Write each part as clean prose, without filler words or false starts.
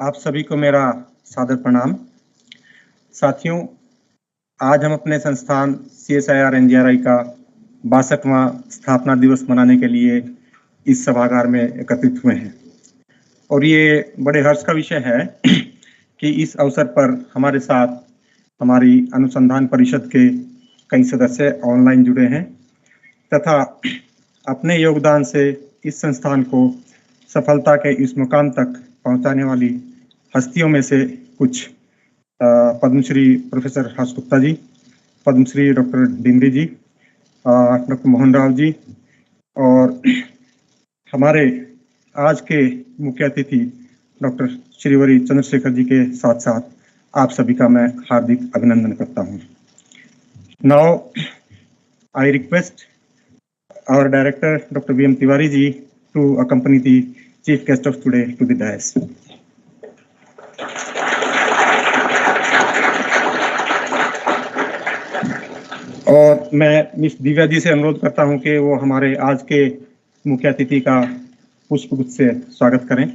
आप सभी को मेरा सादर प्रणाम। साथियों, आज हम अपने संस्थान CSIR-NGRI का 62वां स्थापना दिवस मनाने के लिए इस सभागार में एकत्रित हुए हैं और ये बड़े हर्ष का विषय है कि इस अवसर पर हमारे साथ हमारी अनुसंधान परिषद के कई सदस्य ऑनलाइन जुड़े हैं तथा अपने योगदान से इस संस्थान को सफलता के इस मुकाम तक पहुंचाने वाली हस्तियों में से कुछ पद्मश्री प्रोफेसर हर्ष गुप्ता जी, पद्मश्री डॉक्टर डिंगरी जी, डॉक्टर मोहन राव जी और हमारे आज के मुख्य अतिथि डॉक्टर श्रीवरी चंद्रशेखर जी के साथ साथ आप सभी का मैं हार्दिक अभिनंदन करता हूं। Now I request our director Dr. VM Tiwari ji to accompany the chief guest of today to the dais. और मैं मिस दिव्या जी से अनुरोध करता हूं कि वो हमारे आज के मुख्य अतिथि का पुष्पगुच्छ से स्वागत करें।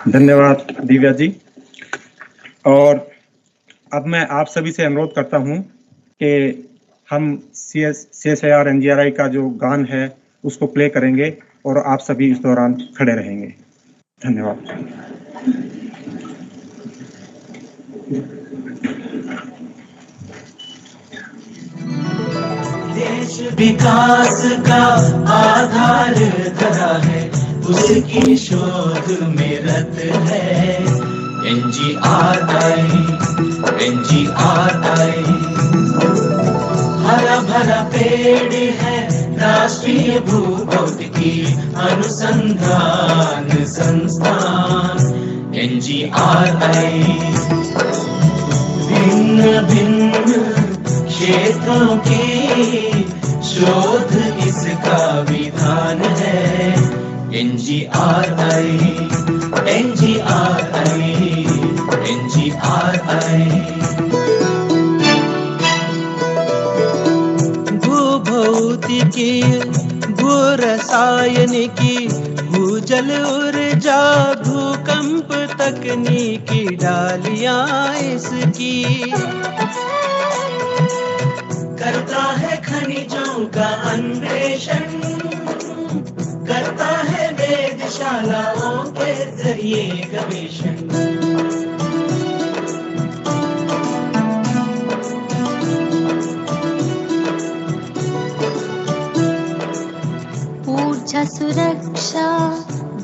धन्यवाद दिव्या जी। और अब मैं आप सभी से अनुरोध करता हूं कि हम CSIR-NGRI का जो गान है उसको प्ले करेंगे और आप सभी इस दौरान खड़े रहेंगे। धन्यवाद। देश विकास का आधार धरा है, उसकी शोध में रत है NGRI। हरा भरा पेड़ है राष्ट्रीय भूभौतिकी अनुसंधान संस्थान NGRI भिन्न भिन्न क्षेत्रों की शोध इसका विधान है। NGRI NGRI NGRI भूभौतिकी, भूरसायनिकी, भूजल ऊर्जा, भूकंप तकनीकी डालियां इसकी। करता है खनिजों का अन्वेषण, करता है वेधशालाओं के जरिए गवेषण। ऊर्जा सुरक्षा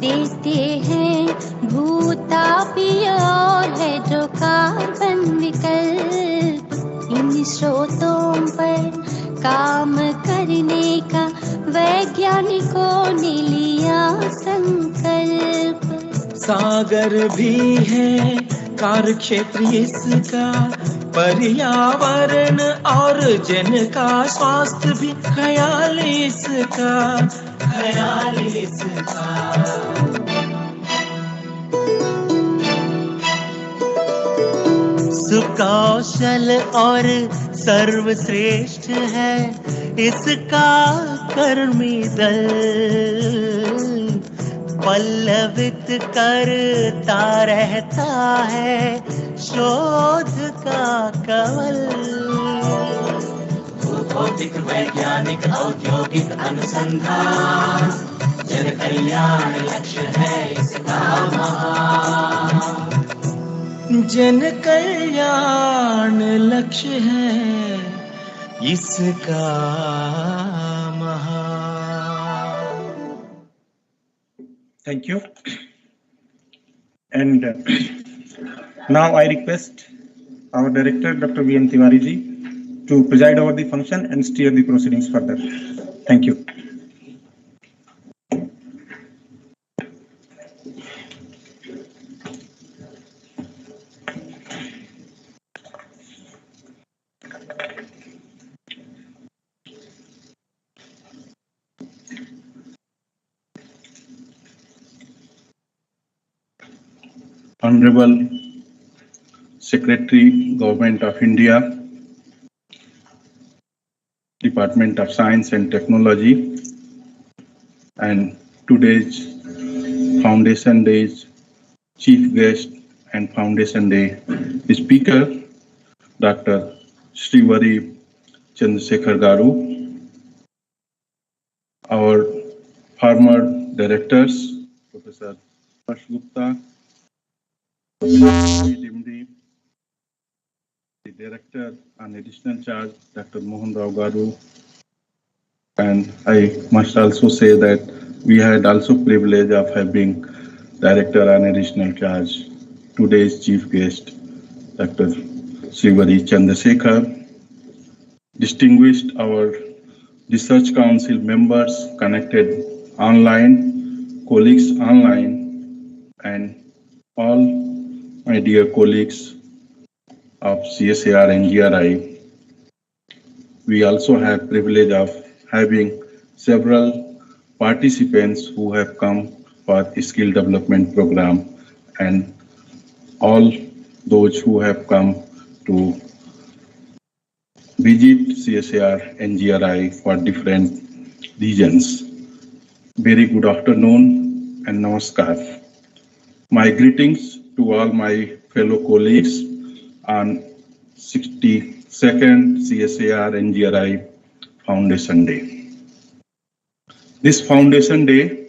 देते हैं भूतापीय और हाइड्रोकार्बन विकल्प। इन स्रोतों पर काम करने का वैज्ञानिकों ने लिया संकल्प। सागर भी है कार्यक्षेत्र इसका, पर्यावरण और जन का स्वास्थ्य भी ख्याल इसका, ख्याल इसका। सुकौशल और सर्वश्रेष्ठ है इसका कर्मी दल, पल्लवित करता रहता है शोध का कवल। भौतिक वैज्ञानिक औद्योगिक अनुसंधान, जन कल्याण लक्ष्य है इसका महान। जन कल्याण लक्ष्य है इसका महान। Thank you. And now I request our director, Dr. V.M. Tiwari ji, to preside over the function and steer the proceedings further. Thank you. Honorable Secretary, Government of India, Department of Science and Technology, and today's Foundation Day's Chief Guest and Foundation Day Speaker, Dr. Srivari Chandrasekhar Garu, our former directors, Professor Harsh Gupta, MD, the Director on Additional Charge, Dr. Mohan Rao Garu, and I must also say that we had also privilege of having Director on Additional Charge, today's Chief Guest, Dr. Srivari Chandrasekhar, distinguished our Research Council members connected online, colleagues online, and all my dear colleagues of CSIR-NGRI. We also have privilege of having several participants who have come for skill development program, and all those who have come to visit CSIR-NGRI for different regions. Very good afternoon and namaskar. My greetings to all my fellow colleagues on 62nd CSIR-NGRI Foundation Day. This Foundation Day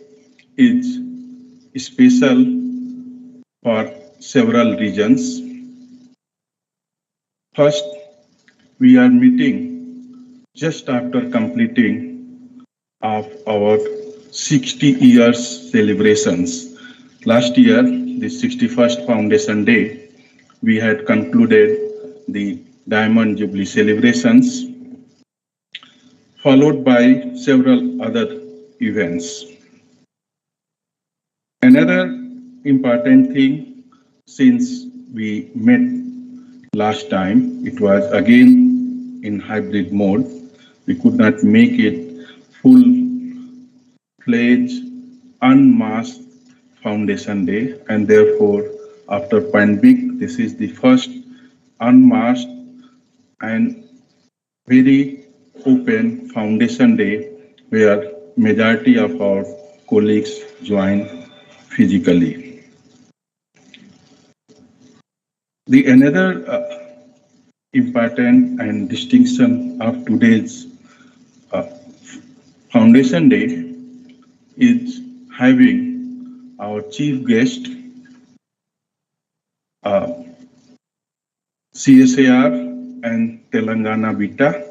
is special for several reasons. First, we are meeting just after completing of our 60 years celebrations. Last year, the 61st Foundation Day, we had concluded the Diamond Jubilee celebrations. followed by several other events. Another important thing, since we met last time, it was again in hybrid mode. We could not make it full-fledged, unmasked Foundation Day, and therefore, after pandemic, this is the first unmasked and very open Foundation Day where majority of our colleagues join physically. The another important and distinction of today's Foundation Day is having our chief guest, CSIR and Telangana Vita,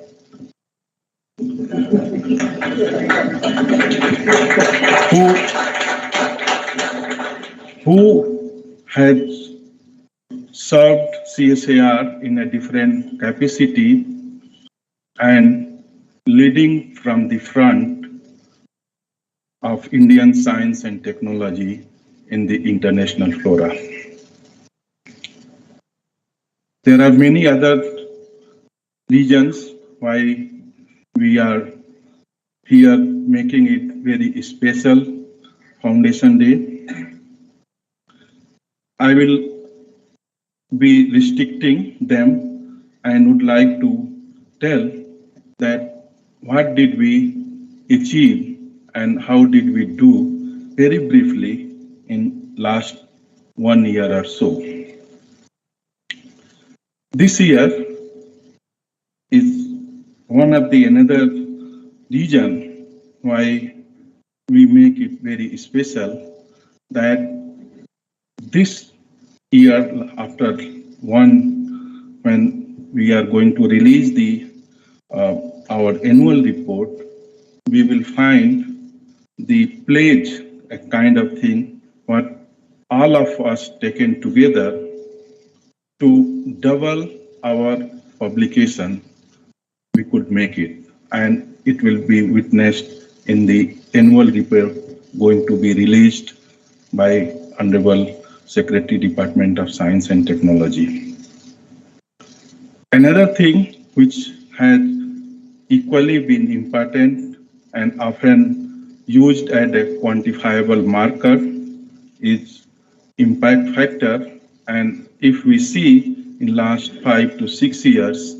who has served CSIR in a different capacity and leading from the front of Indian science and technology in the international flora. There are many other reasons why we are here making it very special Foundation Day. I will be restricting them and would like to tell that what did we achieve and how did we do very briefly in last 1 year or so. This year is one of the another reason why we make it very special, that this year after when we are going to release the our annual report, we will find the pledge, a kind of thing, what all of us taken together to double our publication, we could make it. And it will be witnessed in the annual report going to be released by Honorable Secretary, Department of Science and Technology. Another thing which has equally been important and often used as a quantifiable marker is impact factor. And if we see in last 5 to 6 years,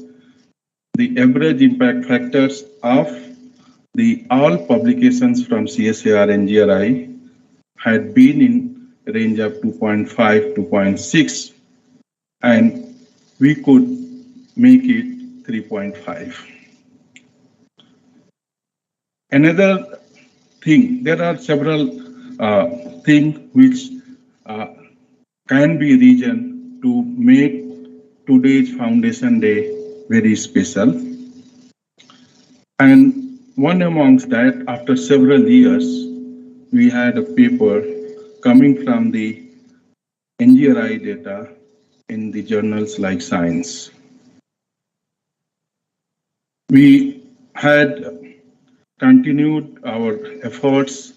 the average impact factors of the all publications from CSIR-NGRI had been in range of 2.5 to 2.6, and we could make it 3.5. Another thing, there are several things which can be reason to make today's Foundation Day very special. And one amongst that, after several years, we had a paper coming from the NGRI data in the journals like Science. We had continued our efforts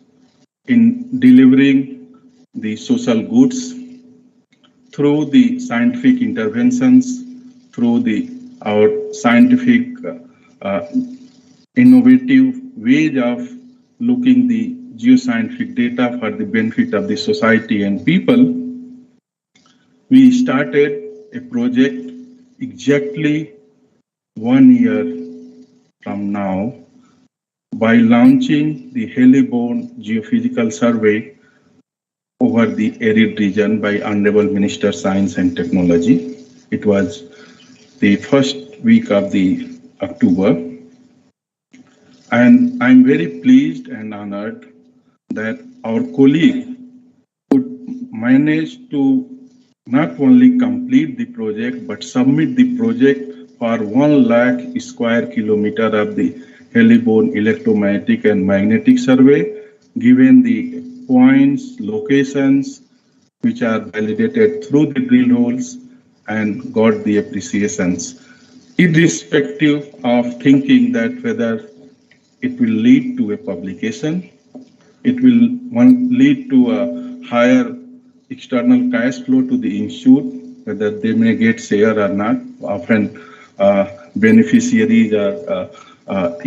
in delivering the social goods through the scientific interventions, through our scientific innovative ways of looking the geoscientific data for the benefit of the society and people. We started a project exactly 1 year from now by launching the Heliborne Geophysical Survey over the arid region by Honorable Minister Science and Technology. It was the first week of the October. And I'm very pleased and honored that our colleague could manage to not only complete the project, but submit the project for 1 lakh square kilometer of the Heliborne electromagnetic and magnetic survey, given the points, locations, which are validated through the drill holes, and got the appreciations. Irrespective of thinking that whether it will lead to a publication. It will lead to a higher external cash flow to the institute, whether they may get share or not. Often beneficiaries are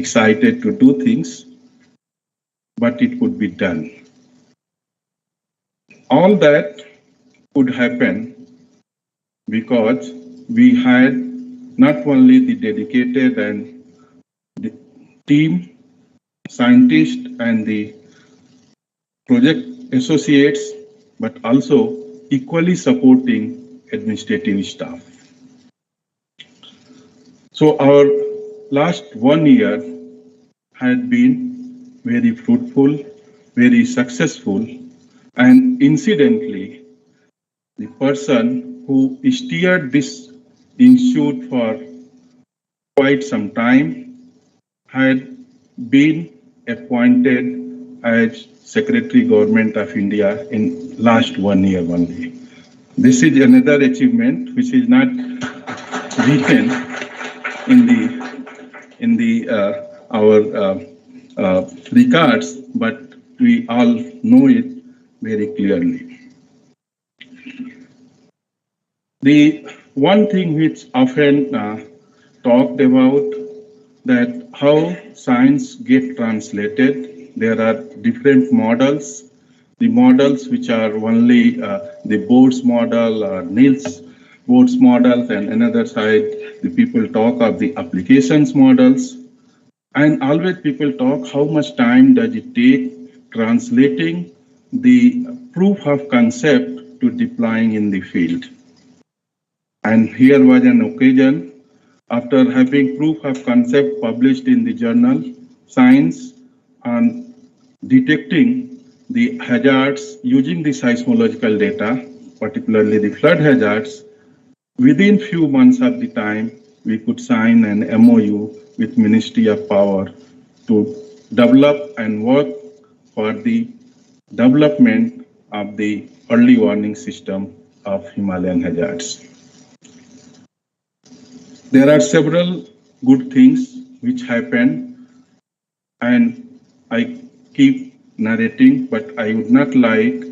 excited to do things, but it could be done. All that could happen because we had not only the dedicated and the team, scientists and the project associates, but also equally supporting administrative staff. So our last 1 year had been very fruitful, very successful, and incidentally, the person who steered this institute for quite some time had been appointed as Secretary Government of India in last 1 year only. This is another achievement which is not written in our records, but we all know it very clearly. The one thing which often talked about that how science get translated. There are different models. The models which are only the Board's model or Niels Board's models, and another side the people talk of the applications models. And always people talk how much time does it take translating the proof of concept to deploying in the field. And here was an occasion after having proof of concept published in the journal Science on detecting the hazards using the seismological data, particularly the flood hazards. Within few months of the time, we could sign an MOU with Ministry of Power to develop and work for the development of the early warning system of Himalayan hazards. There are several good things which happen, and I keep narrating, but I would not like,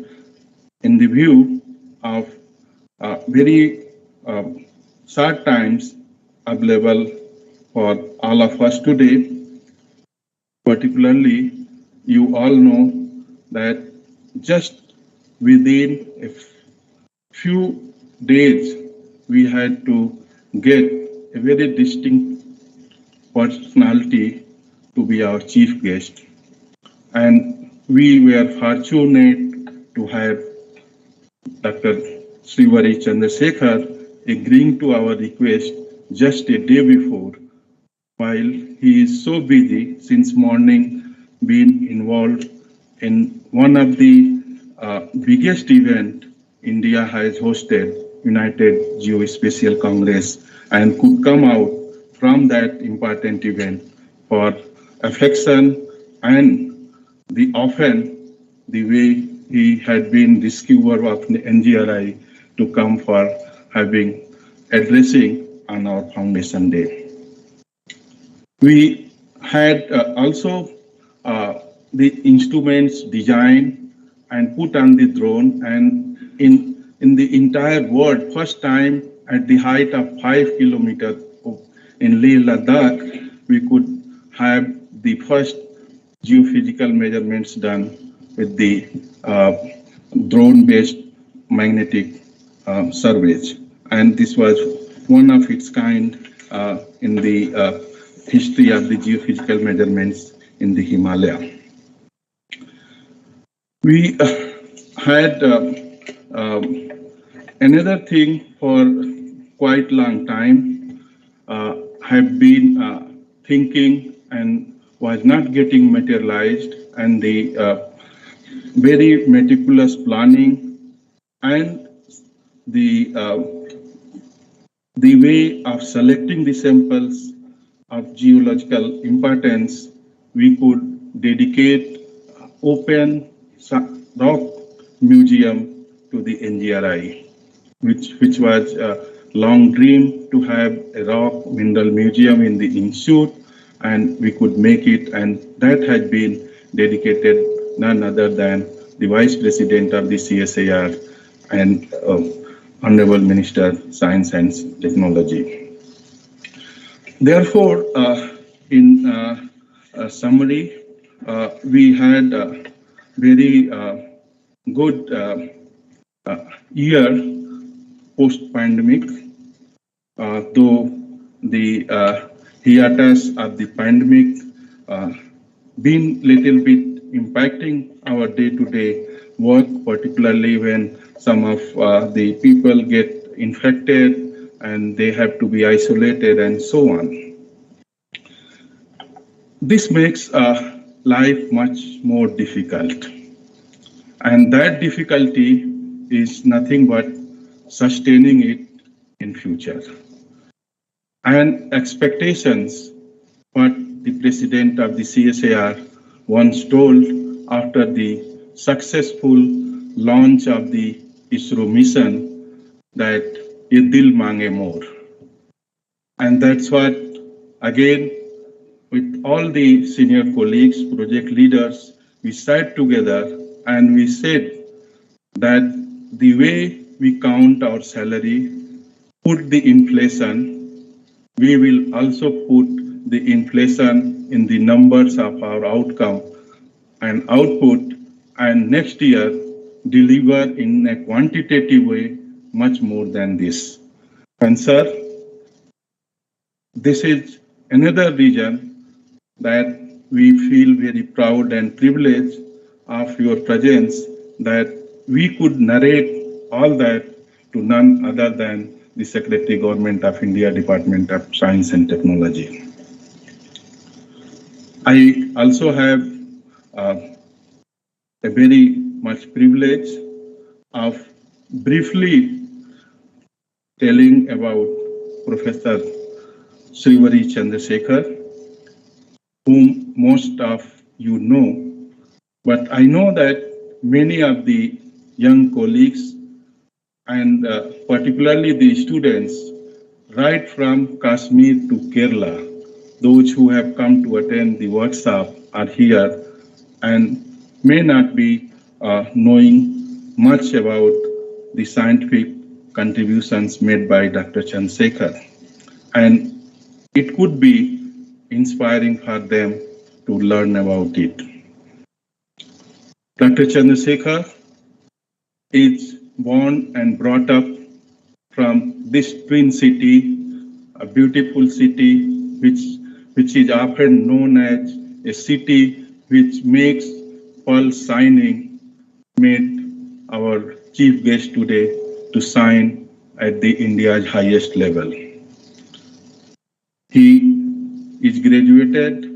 in the view of very short times available for all of us today, particularly you all know that just within a few days we had to get a very distinct personality to be our chief guest. And we were fortunate to have Dr. Srivari Chandrasekhar agreeing to our request just a day before, while he is so busy since morning, being involved in one of the biggest event India has hosted, United Geospatial Congress, and could come out from that important event for affection and the way he had been rescuer of the NGRI to come for having addressing on our Foundation Day. We had also the instruments designed and put on the drone, and in the entire world, first time at the height of 5 kilometers in Leh Ladakh, we could have the first geophysical measurements done with the drone-based magnetic surveys. And this was one of its kind in the history of the geophysical measurements in the Himalaya. We had another thing for quite long time, have been thinking and was not getting materialized, and the very meticulous planning and the way of selecting the samples of geological importance. We could dedicate open rock museum to the NGRI, which was a long dream to have a rock mineral museum in the institute, and we could make it, and that has been dedicated none other than the Vice President of the CSIR and Honorable Minister Science and Technology. Therefore, in summary, we had a very good year post-pandemic, though the hiatus of the pandemic been little bit impacting our day-to-day work, particularly when some of the people get infected and they have to be isolated and so on. This makes life much more difficult, and that difficulty is nothing but sustaining it in future. And expectations, what the president of the CSIR once told after the successful launch of the ISRO mission, that ye dil mange more. And that's what, again, with all the senior colleagues, project leaders, we sat together and we said that the way we count our salary, put the inflation, we will also put the inflation in the numbers of our outcome and output, and next year deliver in a quantitative way much more than this. And sir, this is another reason that we feel very proud and privileged of your presence, that we could narrate all that to none other than the Secretary Government of India, Department of Science and Technology. I also have a very much privilege of briefly telling about Professor Srivari Chandrasekhar, whom most of you know, but I know that many of the young colleagues and particularly the students right from Kashmir to Kerala, those who have come to attend the workshop are here and may not be knowing much about the scientific contributions made by Dr. Chandrasekhar. And it could be inspiring for them to learn about it. Dr. Chandrasekhar is born and brought up from this twin city, a beautiful city which is often known as a city which makes pearl shining, made our chief guest today to shine at the India's highest level. He is graduated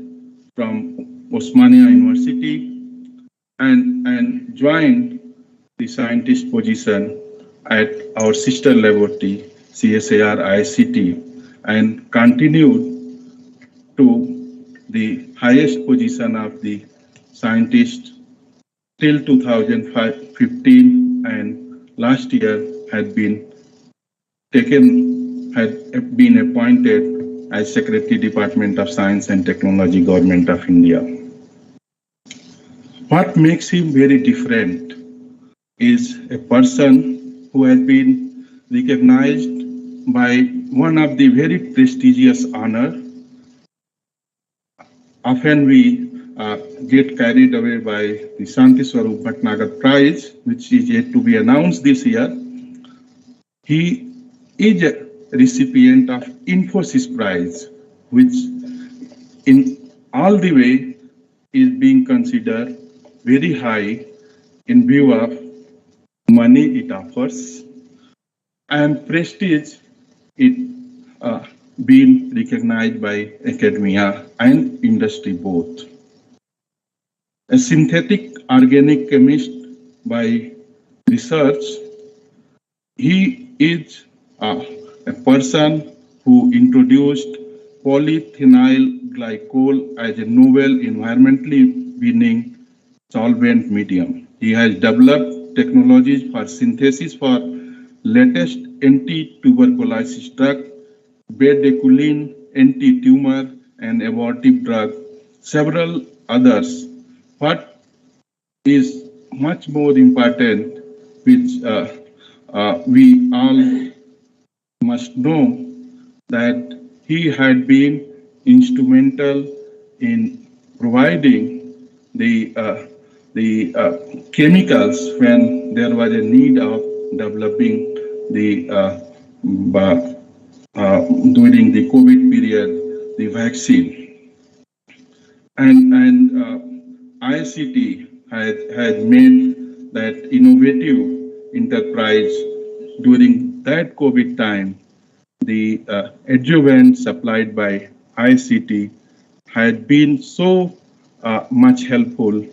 from Osmania University and joined the scientist position at our sister laboratory, CSIR-ICT, and continued to the highest position of the scientist till 2015, and last year had been appointed as Secretary, Department of Science and Technology, Government of India. What makes him very different is a person who has been recognized by one of the very prestigious honor. Often we get carried away by the Shanti Swarup Bhatnagar Prize, which is yet to be announced this year. He is a recipient of Infosys Prize, which in all the way is being considered very high in view of money it offers and prestige it being recognized by academia and industry both. A synthetic organic chemist by research, he is a person who introduced polyphenol glycol as a novel environmentally benign solvent medium. He has developed technologies for synthesis for latest anti-tuberculosis drug, bedaquiline, anti-tumor, an abortive drug, several others. What is much more important, which we all must know, that he had been instrumental in providing the chemicals when there was a need of developing the during the COVID period, the vaccine. And ICT had made that innovative enterprise during that COVID time. The adjuvant supplied by ICT had been so much helpful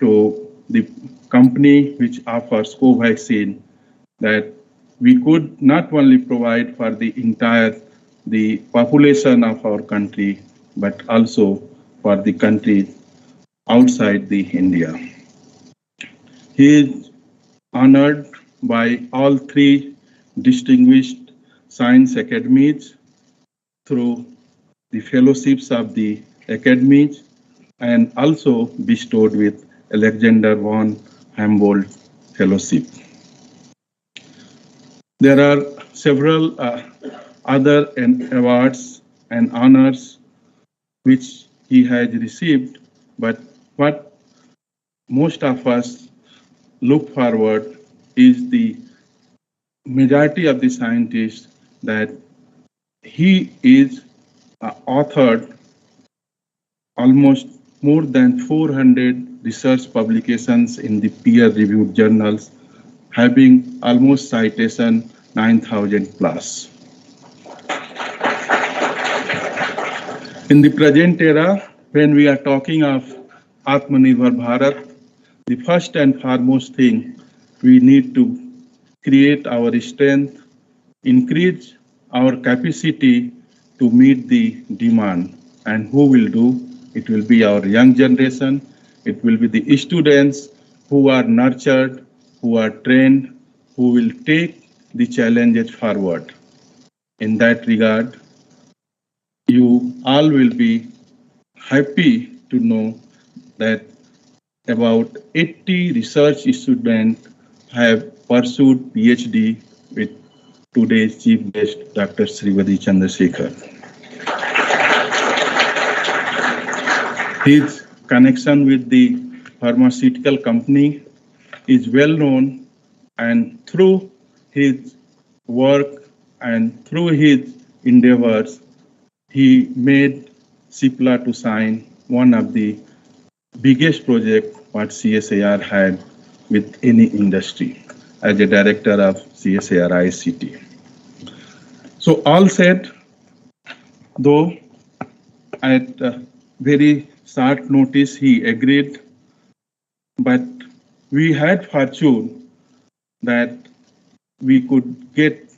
to the company which offers Covaxin that we could not only provide for the entire the population of our country, but also for the countries outside the India. He is honored by all three distinguished science academies through the fellowships of the academies and also bestowed with Alexander von Humboldt Fellowship. There are several other awards and honors which he has received, but what most of us look forward is the majority of the scientists that he is authored almost more than 400 research publications in the peer-reviewed journals, having almost citation 9,000 plus. In the present era, when we are talking of Atmanirbhar Bharat, the first and foremost thing we need to create our strength, increase our capacity to meet the demand. And who will do? It will be our young generation. It will be the students who are nurtured, who are trained, who will take the challenges forward. In that regard, you all will be happy to know that about 80 research students have pursued PhD with today's chief guest, Dr. Srivadi Chandrasekhar. His connection with the pharmaceutical company is well known, and through his work and through his endeavors, he made CIPLA to sign one of the biggest projects what CSIR had with any industry as a director of CSIR-ICT. So all said, though at very short notice he agreed, but we had fortune that we could get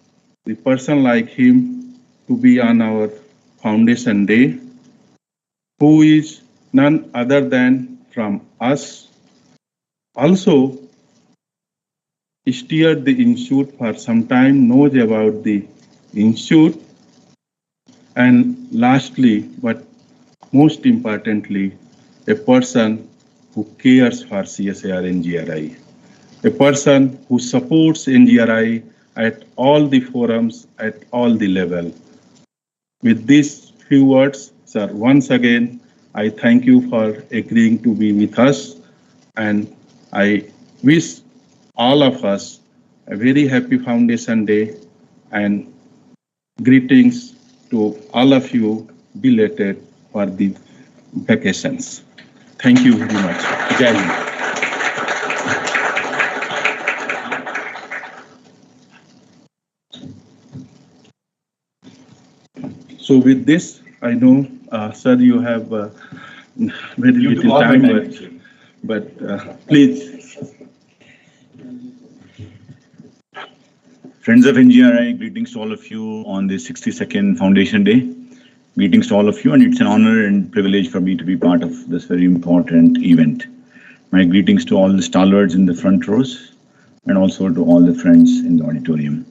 the person like him to be on our foundation day, who is none other than from us, also steered the institute for some time, knows about the institute, and lastly, but most importantly, a person who cares for CSIR-NGRI, a person who supports NGRI at all the forums, at all the level. With these few words, sir, once again, I thank you for agreeing to be with us, and I wish all of us a very happy Foundation Day and greetings to all of you belated for the vacations. Thank you very much. Jai Hind. So with this, I know, sir, you have very little time, but please. Friends of NGRI, greetings to all of you on this 62nd Foundation Day. Greetings to all of you, and it's an honor and privilege for me to be part of this very important event. My greetings to all the stalwarts in the front rows and also to all the friends in the auditorium.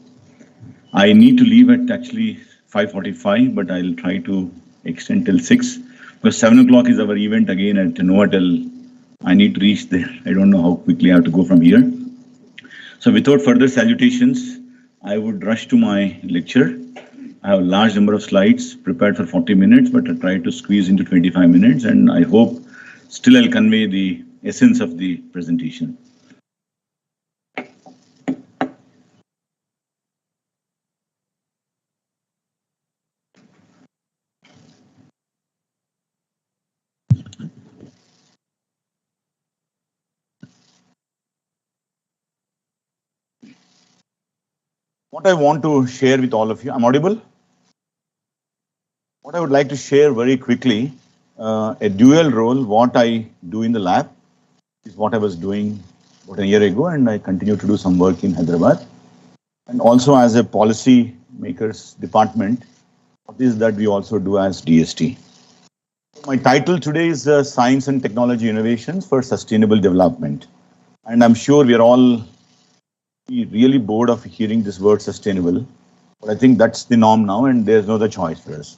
I need to leave at actually 5:45, but I'll try to extend till 6. Because 7 o'clock is our event again at Novotel. I need to reach there. I don't know how quickly I have to go from here. So without further salutations, I would rush to my lecture. I have a large number of slides prepared for 40 minutes, but I try to squeeze into 25 minutes, and I hope still I'll convey the essence of the presentation. What I want to share with all of you, I'm audible? What I would like to share very quickly, a dual role, what I do in the lab is what I was doing about a year ago, and I continue to do some work in Hyderabad. And also as a policy makers department, what is that we also do as DST. My title today is Science and Technology Innovations for Sustainable Development. And I'm sure we are all really bored of hearing this word sustainable, but I think that's the norm now and there's no other choice for us.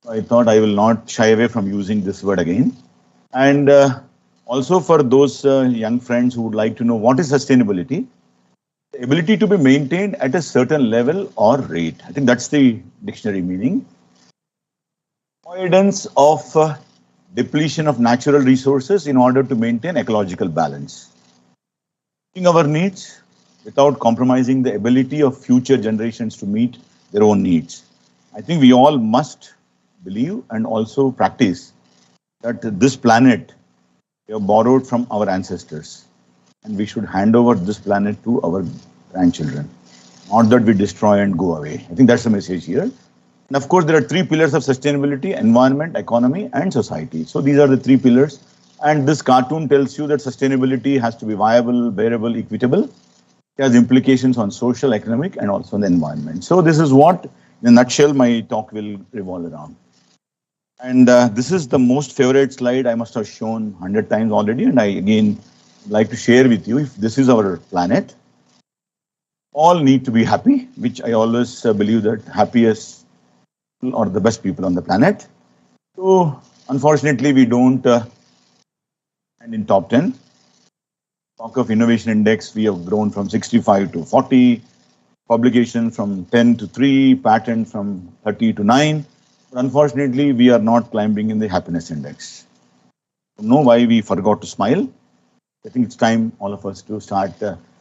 So I thought I will not shy away from using this word again. And also for those young friends who would like to know what is sustainability, the ability to be maintained at a certain level or rate. I think that's the dictionary meaning. Avoidance of depletion of natural resources in order to maintain ecological balance. Meeting our needs without compromising the ability of future generations to meet their own needs. I think we all must believe and also practice that this planet we have borrowed from our ancestors, and we should hand over this planet to our grandchildren, not that we destroy and go away. I think that's the message here. And of course, there are 3 pillars of sustainability: environment, economy, and society. So these are the 3 pillars. And this cartoon tells you that sustainability has to be viable, bearable, equitable. It has implications on social, economic, and also on the environment. So this is what, in a nutshell, my talk will revolve around. And this is the most favorite slide I must have shown 100 times already. And I again like to share with you, if this is our planet, all need to be happy, which I always believe that happiest people are the best people on the planet. So unfortunately, we don't and in top 10. Talk of innovation index, we have grown from 65 to 40, publication from 10 to 3, patent from 30 to 9. But unfortunately, we are not climbing in the happiness index. I know why we forgot to smile. I think it's time all of us to start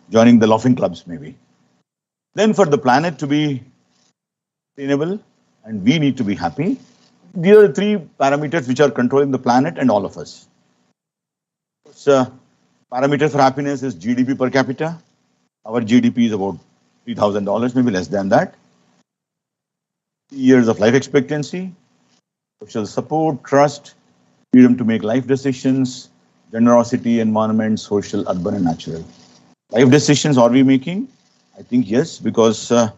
joining the laughing clubs maybe. Then for the planet to be sustainable and we need to be happy, these are the 3 parameters which are controlling the planet and all of us. Parameter for happiness is GDP per capita. Our GDP is about $3,000, maybe less than that. Years of life expectancy, social support, trust, freedom to make life decisions, generosity, environment, social, urban, and natural. Life decisions are we making? I think yes, because 30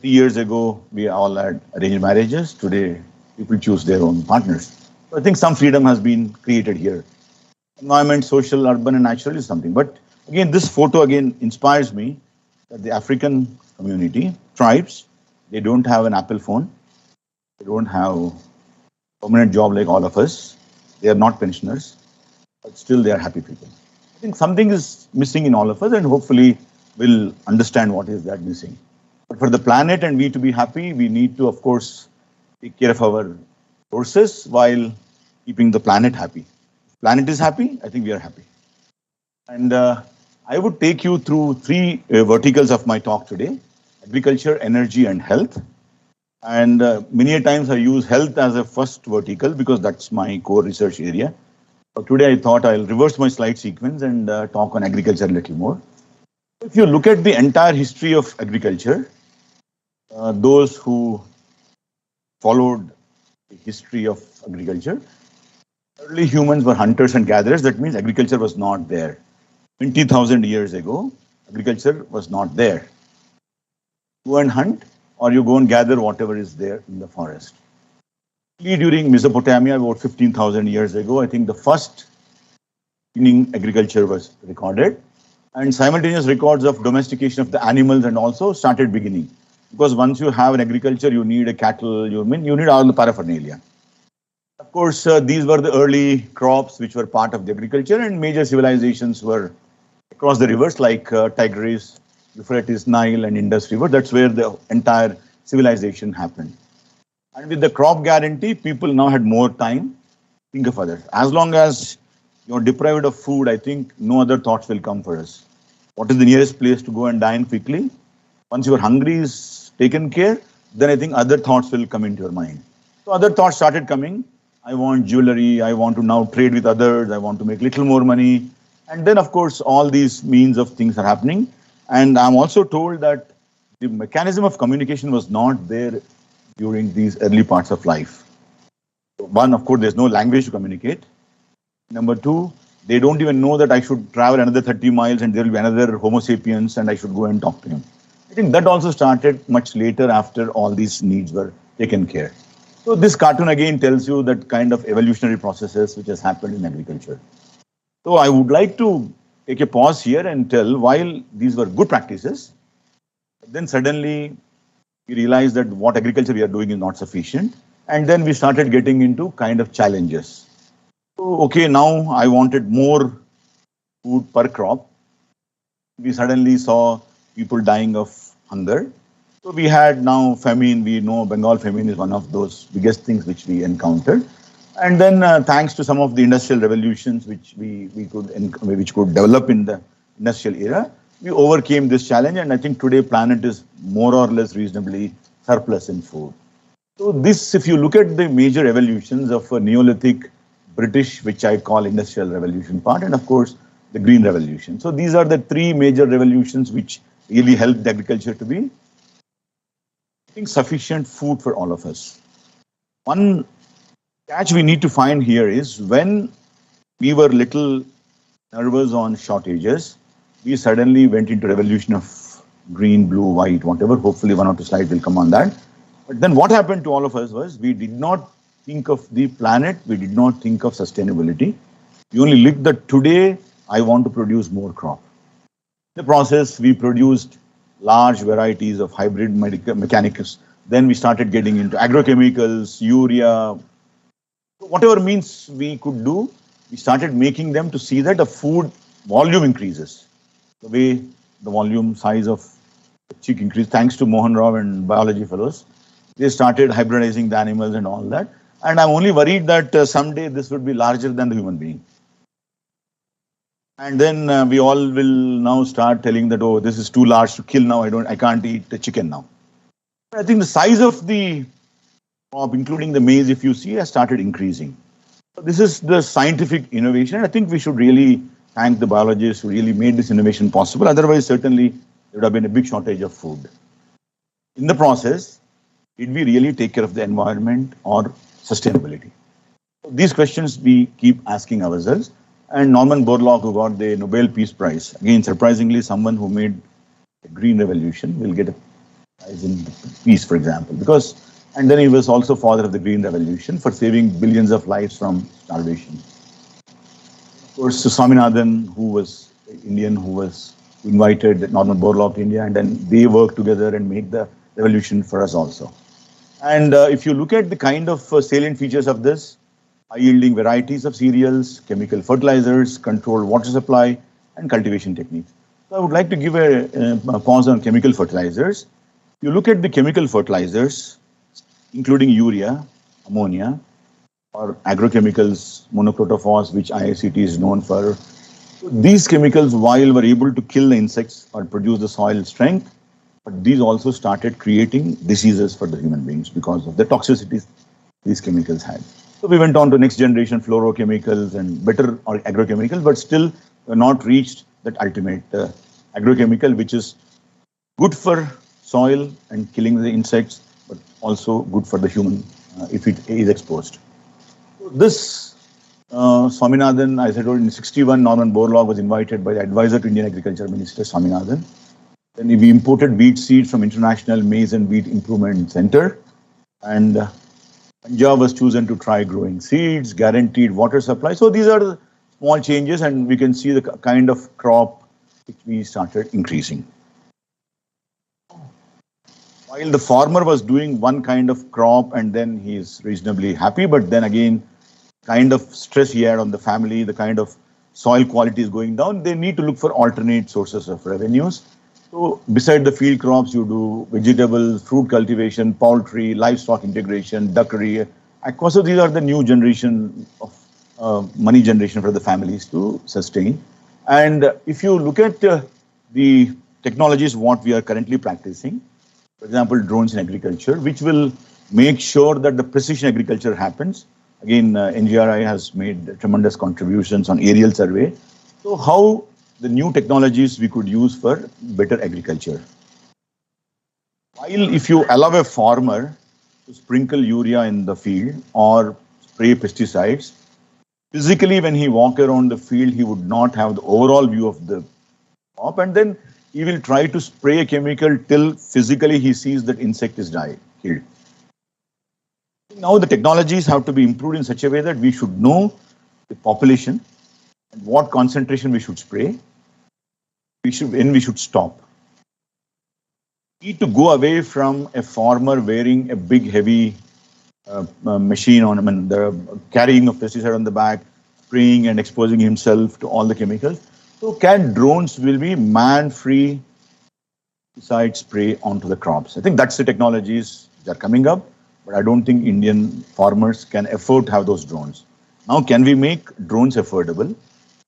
years ago, we all had arranged marriages. Today, people choose their own partners. So I think some freedom has been created here. Environment, social, urban, and natural is something. But again, this photo again inspires me that the African community, tribes, they don't have an Apple phone. They don't have a permanent job like all of us. They are not pensioners, but still they are happy people. I think something is missing in all of us, and hopefully we'll understand what is that missing. But for the planet and we to be happy, we need to, of course, take care of our resources while keeping the planet happy. Planet is happy, I think we are happy. And I would take you through 3 verticals of my talk today: agriculture, energy, and health. And many a times I use health as a first vertical because that's my core research area. But today I thought I'll reverse my slide sequence and talk on agriculture a little more. If you look at the entire history of agriculture, those who followed the history of agriculture, early humans were hunters and gatherers. That means agriculture was not there. 20,000 years ago, agriculture was not there. Go and hunt, or you go and gather whatever is there in the forest. During Mesopotamia, about 15,000 years ago, I think the first beginning agriculture was recorded, and simultaneous records of domestication of the animals and also started beginning. Because once you have an agriculture, you need a cattle, you need all the paraphernalia. of course, these were the early crops which were part of the agriculture, and major civilizations were across the rivers like Tigris, Euphrates, Nile, and Indus River. That's where the entire civilization happened. And with the crop guarantee, people now had more time to think of others. As long as you're deprived of food, I think no other thoughts will come for us. What is the nearest place to go and dine quickly? Once your hungry is taken care, then I think other thoughts will come into your mind. So other thoughts started coming. I want jewelry. I want to now trade with others. I want to make little more money. And then, of course, all these means of things are happening. And I'm also told that the mechanism of communication was not there during these early parts of life. One, of course, there's no language to communicate. Number two, they don't even know that I should travel another 30 miles and there will be another Homo sapiens and I should go and talk to him. I think that also started much later after all these needs were taken care. So this cartoon again tells you that kind of evolutionary processes which has happened in agriculture. So I would like to take a pause here and tell, while these were good practices, then suddenly we realized that what agriculture we are doing is not sufficient. And then we started getting into kind of challenges. So, okay, now I wanted more food per crop. We suddenly saw people dying of hunger. So we had now famine. We know Bengal famine is one of those biggest things which we encountered. And then thanks to some of the industrial revolutions which which could develop in the industrial era, we overcame this challenge. And I think today planet is more or less reasonably surplus in food. So this, if you look at the major evolutions of a Neolithic British, which I call industrial revolution part, and of course the green revolution. So these are the three major revolutions which really helped agriculture to be, I think, sufficient food for all of us. One catch we need to find here is when we were little nervous on shortages, we suddenly went into revolution of green, blue, white, whatever. Hopefully one or two slides will come on that. But then what happened to all of us was we did not think of the planet, we did not think of sustainability. We only looked that today I want to produce more crop. In the process, we produced large varieties of hybrid mechanicals. Then we started getting into agrochemicals, urea, whatever means we could do, we started making them to see that the food volume increases. The way the volume size of the chick increased, thanks to Mohan Rao and biology fellows, they started hybridizing the animals and all that. And I'm only worried that someday this would be larger than the human being. And then we all will now start telling that, oh, this is too large to kill now. I can't eat the chicken now. I think the size of the crop, including the maize, if you see, has started increasing. So this is the scientific innovation. I think we should really thank the biologists who really made this innovation possible. Otherwise, certainly there would have been a big shortage of food. In the process, did we really take care of the environment or sustainability? So these questions we keep asking ourselves. And Norman Borlaug, who got the Nobel Peace Prize, again, surprisingly, someone who made a green revolution will get a prize in peace, for example, and then he was also father of the green revolution for saving billions of lives from starvation. Of course, Swaminathan, who was Indian, who was invited Norman Borlaug to India, and then they worked together and made the revolution for us also. And if you look at the kind of salient features of this, high-yielding varieties of cereals, chemical fertilizers, controlled water supply, and cultivation techniques. So I would like to give a pause on chemical fertilizers. You look at the chemical fertilizers, including urea, ammonia, or agrochemicals, monocrotophos, which IICT is known for. These chemicals, while were able to kill the insects or produce the soil strength, but these also started creating diseases for the human beings because of the toxicities these chemicals had. So we went on to next generation fluorochemicals and better agrochemicals, but still not reached that ultimate agrochemical, which is good for soil and killing the insects, but also good for the human if it is exposed. So this Swaminathan, as I told, in 61, Norman Borlaug was invited by the advisor to Indian Agriculture Minister, Swaminathan. Then we imported wheat seeds from International Maize and Wheat Improvement Center, and Punjab was chosen to try growing seeds, guaranteed water supply. So these are the small changes, and we can see the kind of crop which we started increasing. While the farmer was doing one kind of crop and then he is reasonably happy, but then again, kind of stress he had on the family, the kind of soil quality is going down, they need to look for alternate sources of revenues. So beside the field crops, you do vegetables, fruit cultivation, poultry, livestock integration, duckery. Of course, so these are the new generation of money generation for the families to sustain. And if you look at the technologies, what we are currently practicing, for example, drones in agriculture, which will make sure that the precision agriculture happens. Again, NGRI has made tremendous contributions on aerial survey. So how the new technologies we could use for better agriculture. While if you allow a farmer to sprinkle urea in the field or spray pesticides, physically when he walk around the field, he would not have the overall view of the crop, and then he will try to spray a chemical till physically he sees that insect is killed. Now the technologies have to be improved in such a way that we should know the population and what concentration we should spray, when we should stop. We need to go away from a farmer wearing a big heavy machine on him and the carrying of pesticide on the back, spraying and exposing himself to all the chemicals. So drones will be man-free pesticide spray onto the crops. I think that's the technologies that are coming up, but I don't think Indian farmers can afford to have those drones. Now, can we make drones affordable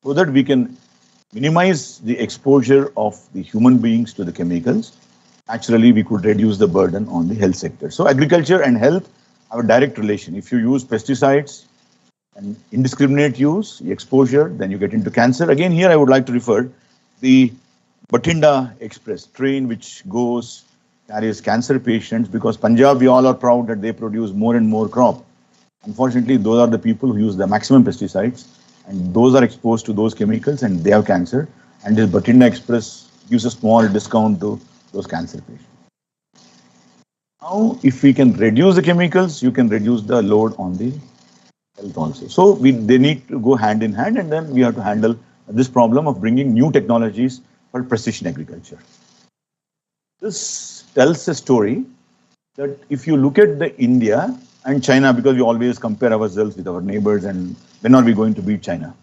so that we can minimize the exposure of the human beings to the chemicals? Naturally, we could reduce the burden on the health sector. So agriculture and health have a direct relation. If you use pesticides and indiscriminate use, exposure, then you get into cancer. Again, here I would like to refer the Bathinda Express train, which carries cancer patients, because Punjab, we all are proud that they produce more and more crop. Unfortunately, those are the people who use the maximum pesticides, and those are exposed to those chemicals and they have cancer. And this Bathinda Express gives a small discount to those cancer patients. Now, if we can reduce the chemicals, you can reduce the load on the health also. So they need to go hand in hand, and then we have to handle this problem of bringing new technologies for precision agriculture. This tells a story that if you look at the India and China, because we always compare ourselves with our neighbors, and when are we going to beat China?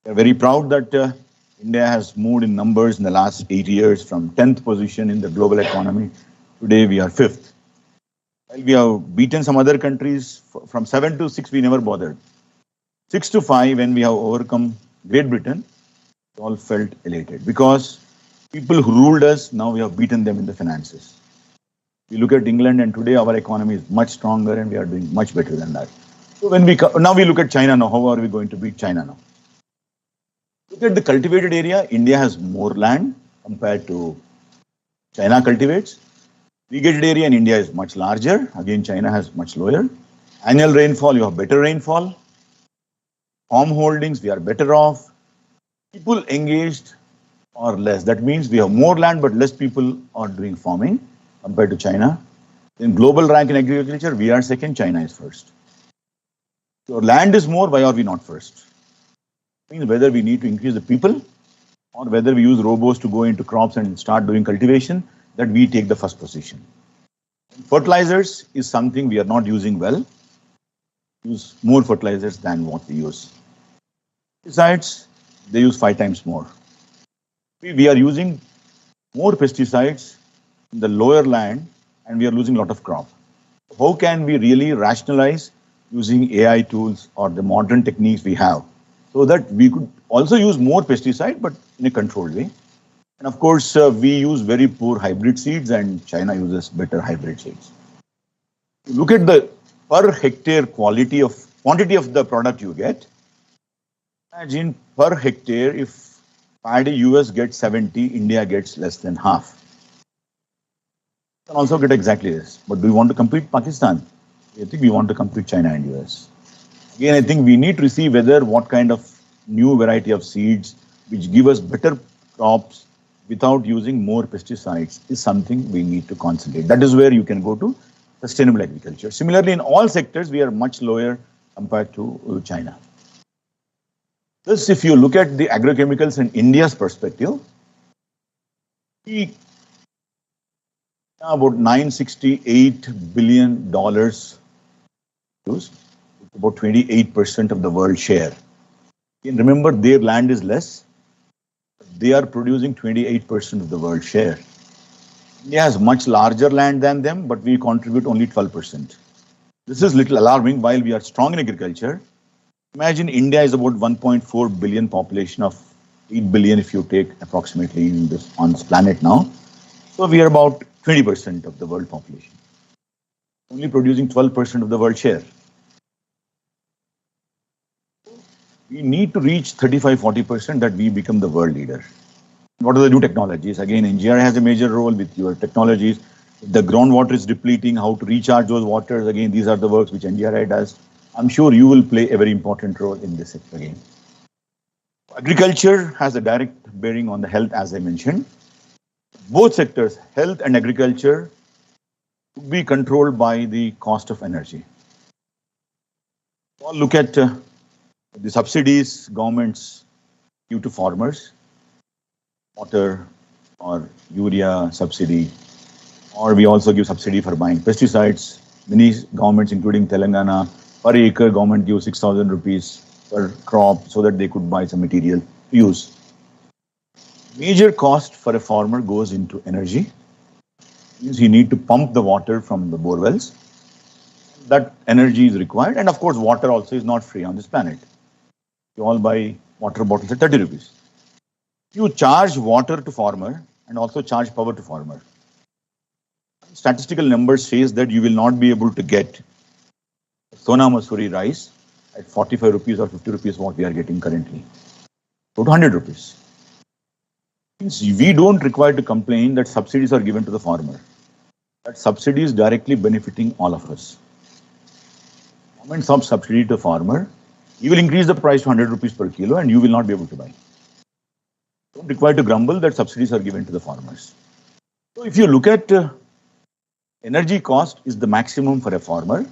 We are very proud that India has moved in numbers in the last 8 years from 10th position in the global economy. Today we are 5th. Well, we have beaten some other countries from 7 to 6, we never bothered. 6 to 5, when we have overcome Great Britain, we all felt elated because people who ruled us, now we have beaten them in the finances. We look at England, and today our economy is much stronger and we are doing much better than that. So when now we look at China now, how are we going to beat China now? Look at the cultivated area. India has more land compared to China cultivates. Irrigated area in India is much larger. Again, China has much lower. Annual rainfall, you have better rainfall. Farm holdings, we are better off. People engaged are less. That means we have more land, but less people are doing farming compared to China. In global rank in agriculture, we are second, China is first. So land is more, why are we not first? It means whether we need to increase the people or whether we use robots to go into crops and start doing cultivation, that we take the first position. Fertilizers is something we are not using well. Use more fertilizers than what we use. Pesticides, they use 5 times more. We are using more pesticides in the lower land and we are losing a lot of crop. How can we really rationalize using AI tools or the modern techniques we have so that we could also use more pesticide but in a controlled way? And of course, we use very poor hybrid seeds and China uses better hybrid seeds. Look at the per hectare quantity of the product you get. Imagine per hectare, if paddy US gets 70, India gets less than half. You can also get exactly this. But do we want to compete Pakistan? I think we want to compete China and US. Again, I think we need to see whether what kind of new variety of seeds which give us better crops without using more pesticides is something we need to concentrate. That is where you can go to sustainable agriculture. Similarly, in all sectors, we are much lower compared to China. Thus, if you look at the agrochemicals in India's perspective, we about $968 billion used. about 28% of the world share. And remember, their land is less. They are producing 28% of the world share. India has much larger land than them, but we contribute only 12%. This is little alarming. While we are strong in agriculture, imagine India is about 1.4 billion population of 8 billion if you take approximately on this planet now. So we are about 20% of the world population, only producing 12% of the world share. We need to reach 35-40% that we become the world leader. What are the new technologies? Again, NGRI has a major role with your technologies. If the groundwater is depleting, how to recharge those waters. Again, these are the works which NGRI does. I'm sure you will play a very important role in this sector again. Agriculture has a direct bearing on the health, as I mentioned. Both sectors, health and agriculture, would be controlled by the cost of energy. Well, look at the subsidies governments give to farmers, water or urea subsidy, or we also give subsidy for buying pesticides. Many governments, including Telangana, per acre government gives 6,000 rupees per crop so that they could buy some material to use. Major cost for a farmer goes into energy. Means he need to pump the water from the bore wells. That energy is required, and of course water also is not free on this planet. You all buy water bottles at 30 rupees. You charge water to farmer and also charge power to farmer. Statistical numbers says that you will not be able to get Sona Masuri rice at 45 rupees or 50 rupees what we are getting currently. So 100 rupees. Means we don't require to complain that subsidies are given to the farmer. That subsidy is directly benefiting all of us. Government subsidy to farmer, you will increase the price to 100 rupees per kilo and you will not be able to buy. Don't require to grumble that subsidies are given to the farmers. So if you look at energy cost is the maximum for a farmer.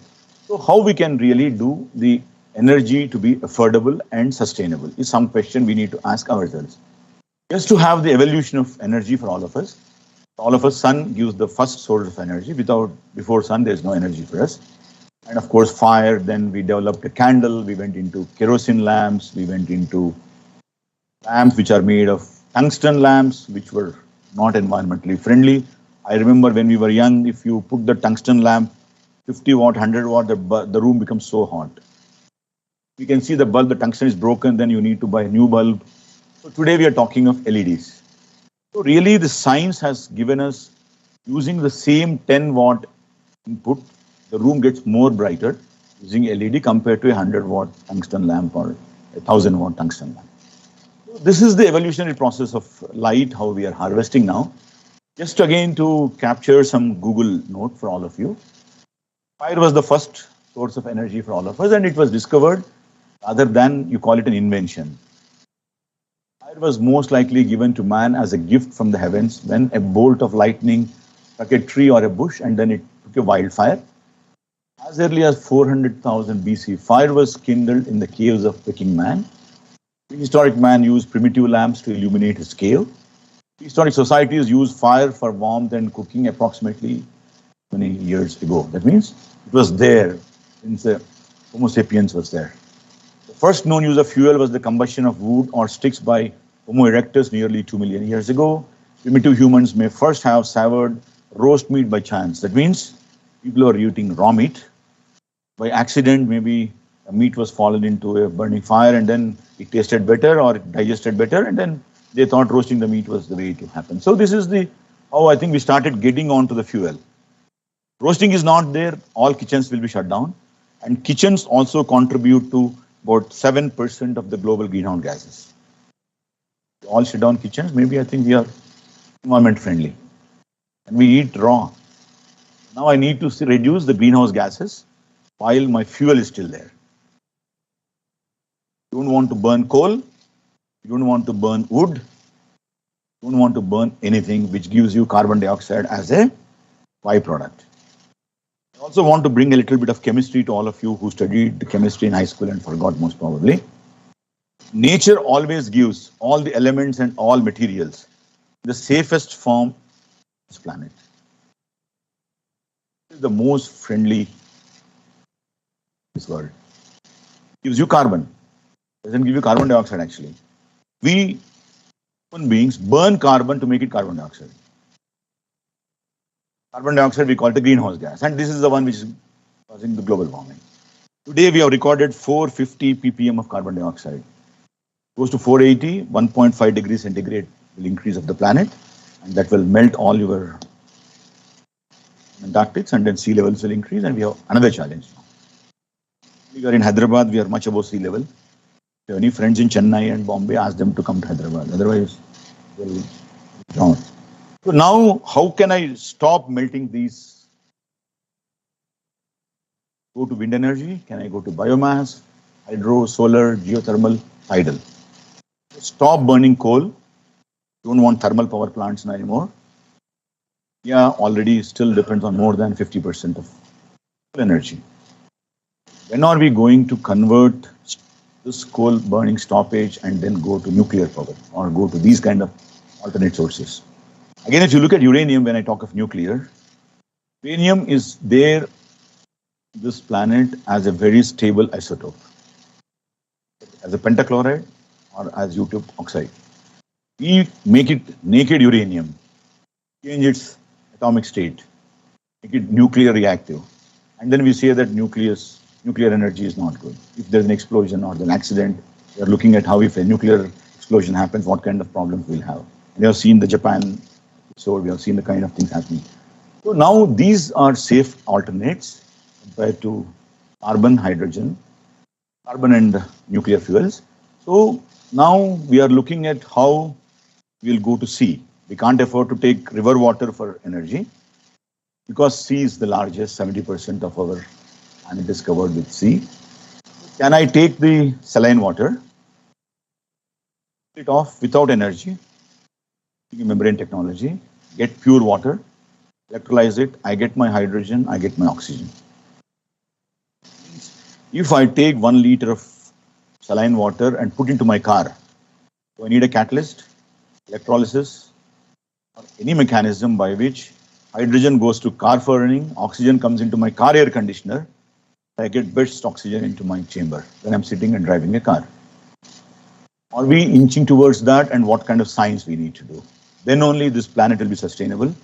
So how we can really do the energy to be affordable and sustainable is some question we need to ask ourselves. Just to have the evolution of energy for all of us. All of us, sun gives the first source of energy. Before sun, there is no energy for us. And of course, fire, then we developed a candle, we went into kerosene lamps, we went into lamps which are made of tungsten lamps, which were not environmentally friendly. I remember when we were young, if you put the tungsten lamp, 50 watt, 100 watt, the room becomes so hot. You can see the bulb, the tungsten is broken, then you need to buy a new bulb. So today we are talking of LEDs. So really the science has given us, using the same 10 watt input, the room gets more brighter using LED compared to a 100 watt tungsten lamp or a 1000 watt tungsten lamp. So this is the evolutionary process of light, how we are harvesting now. Just again to capture some Google note for all of you. Fire was the first source of energy for all of us, and it was discovered rather than you call it an invention. Fire was most likely given to man as a gift from the heavens when a bolt of lightning struck a tree or a bush and then it took a wildfire. As early as 400,000 BC, fire was kindled in the caves of Peking man. Prehistoric man used primitive lamps to illuminate his cave. Prehistoric societies used fire for warmth and cooking approximately many years ago. That means it was there since the Homo sapiens was there. The first known use of fuel was the combustion of wood or sticks by Homo erectus nearly 2 million years ago. Primitive humans may first have savored roast meat by chance. That means people were eating raw meat. By accident, maybe a meat was fallen into a burning fire and then it tasted better or it digested better, and then they thought roasting the meat was the way to happen. So this is how I think we started getting onto the fuel. Roasting is not there, all kitchens will be shut down, and kitchens also contribute to about 7% of the global greenhouse gases. All shut down kitchens, maybe I think we are environment friendly. And we eat raw. Now I need to reduce the greenhouse gases while my fuel is still there. You don't want to burn coal, you don't want to burn wood, you don't want to burn anything which gives you carbon dioxide as a byproduct. I also want to bring a little bit of chemistry to all of you who studied chemistry in high school and forgot most probably. Nature always gives all the elements and all materials the safest form on this planet. It is the most friendly in this world. gives you carbon. Doesn't give you carbon dioxide actually. We human beings burn carbon to make it carbon dioxide. Carbon dioxide we call it a greenhouse gas, and this is the one which is causing the global warming. Today we have recorded 450 ppm of carbon dioxide. Goes to 480, 1.5 degrees centigrade will increase of the planet, and that will melt all your Antarctics, and then sea levels will increase, and we have another challenge now. We are in Hyderabad, we are much above sea level. If you have any friends in Chennai and Bombay, ask them to come to Hyderabad, otherwise they'll drown. So now, how can I stop melting these? Go to wind energy? Can I go to biomass, hydro, solar, geothermal, tidal? Stop burning coal. Don't want thermal power plants anymore. Yeah, already still depends on more than 50% of energy. When are we going to convert this coal burning stoppage and then go to nuclear power or go to these kind of alternate sources? Again, if you look at uranium, when I talk of nuclear, uranium is there, this planet, as a very stable isotope, as a pentachloride or as U2 oxide. We make it naked uranium, change its atomic state, make it nuclear reactive, and then we say that nuclear energy is not good. If there's an explosion or an accident, we are looking at how if a nuclear explosion happens, what kind of problems we'll have. We have seen the Japan episode, we have seen the kind of things happening. So now these are safe alternates compared to carbon, hydrogen, carbon and nuclear fuels. So now we are looking at how we'll go to sea. We can't afford to take river water for energy because sea is the largest, 70% of our planet is covered with sea. Can I take the saline water, it off without energy, membrane technology, get pure water, electrolyze it, I get my hydrogen, I get my oxygen. If I take 1 liter of saline water and put into my car, do I need a catalyst, electrolysis, or any mechanism by which hydrogen goes to car burning, oxygen comes into my car air conditioner, I get best oxygen into my chamber when I'm sitting and driving a car? Are we inching towards that, and what kind of science we need to do? Then only this planet will be sustainable.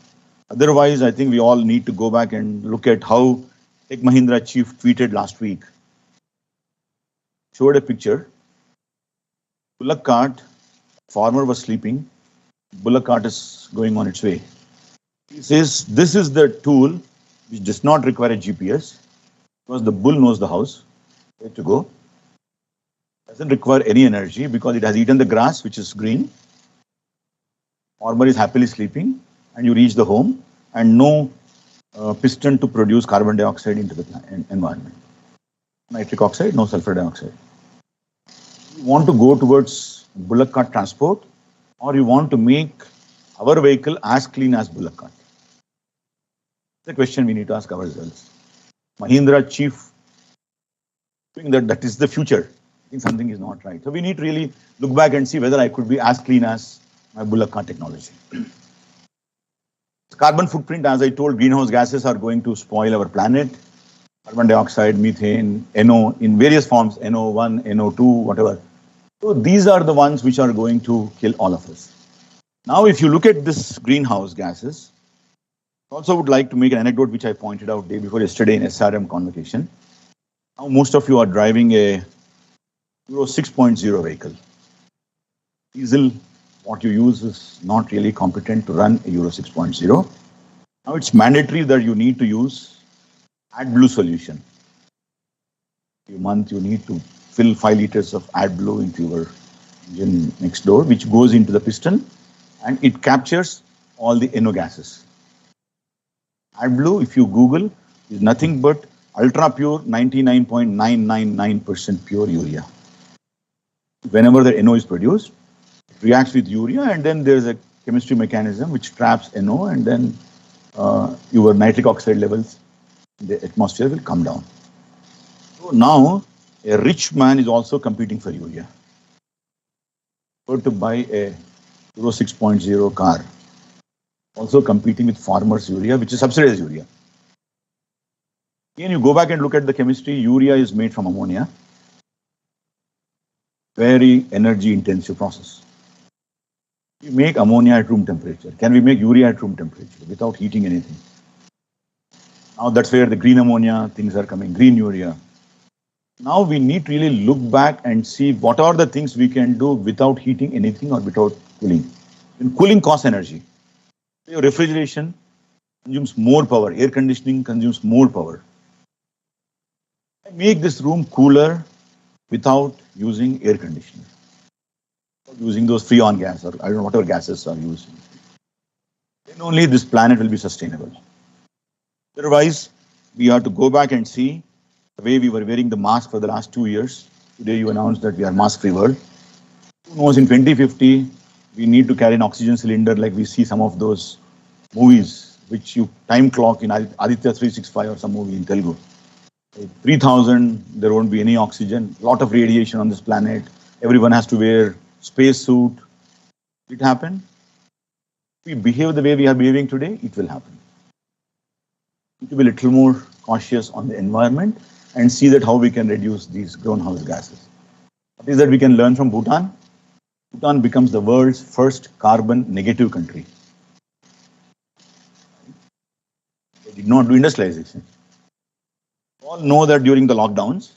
Otherwise, I think we all need to go back and look at how Tech Mahindra chief tweeted last week. Showed a picture. Bullock cart, farmer was sleeping. Bullock cart is going on its way. He says, this is the tool which does not require a GPS because the bull knows the house, where to go. Doesn't require any energy because it has eaten the grass, which is green. Farmer is happily sleeping, and you reach the home, and no piston to produce carbon dioxide into the environment. Nitric oxide, no sulfur dioxide. You want to go towards bullock cart transport, or you want to make our vehicle as clean as bullock cart? The question we need to ask ourselves. Mahindra chief doing that is the future. I think something is not right. So we need to really look back and see whether I could be as clean as my bullock cart technology. Carbon footprint, as I told, greenhouse gases are going to spoil our planet. Carbon dioxide, methane, NO in various forms, NO1, NO2, whatever. So these are the ones which are going to kill all of us. Now, if you look at this greenhouse gases, I also would like to make an anecdote which I pointed out day before yesterday in SRM convocation. Now, most of you are driving a Euro 6.0 vehicle. Diesel, what you use is not really competent to run a Euro 6.0. Now, it's mandatory that you need to use AdBlue solution. Every month, you need to fill 5 liters of AdBlue into your engine next door, which goes into the piston, and it captures all the NO gases. AdBlue, if you Google, is nothing but ultra pure 99.999% pure urea. Whenever the NO is produced, it reacts with urea, and then there's a chemistry mechanism which traps NO, and then your nitric oxide levels in the atmosphere will come down. So now, a rich man is also competing for urea. Or to buy a Euro 6.0 car, also competing with farmers' urea, which is subsidized urea. Again, you go back and look at the chemistry, urea is made from ammonia. Very energy intensive process. We make ammonia at room temperature. Can we make urea at room temperature without heating anything? Now that's where the green ammonia things are coming, green urea. Now we need to really look back and see what are the things we can do without heating anything or without cooling. And cooling costs energy. Your refrigeration consumes more power, air conditioning consumes more power. Make this room cooler without using air conditioner, using those freon gas or I don't know whatever gases are used. Then only this planet will be sustainable. Otherwise, we have to go back and see the way we were wearing the mask for the last 2 years. Today you announced that we are mask-free world. Who knows, in 2050, we need to carry an oxygen cylinder like we see some of those movies, which you time clock in Aditya 365 or some movie in Telugu. 3000, there won't be any oxygen, lot of radiation on this planet. Everyone has to wear space suit. It happen? If we behave the way we are behaving today, it will happen. We need to be a little more cautious on the environment and see that how we can reduce these greenhouse gases. What is that we can learn from Bhutan? Bhutan becomes the world's first carbon negative country. They did not do industrialization. All know that during the lockdowns,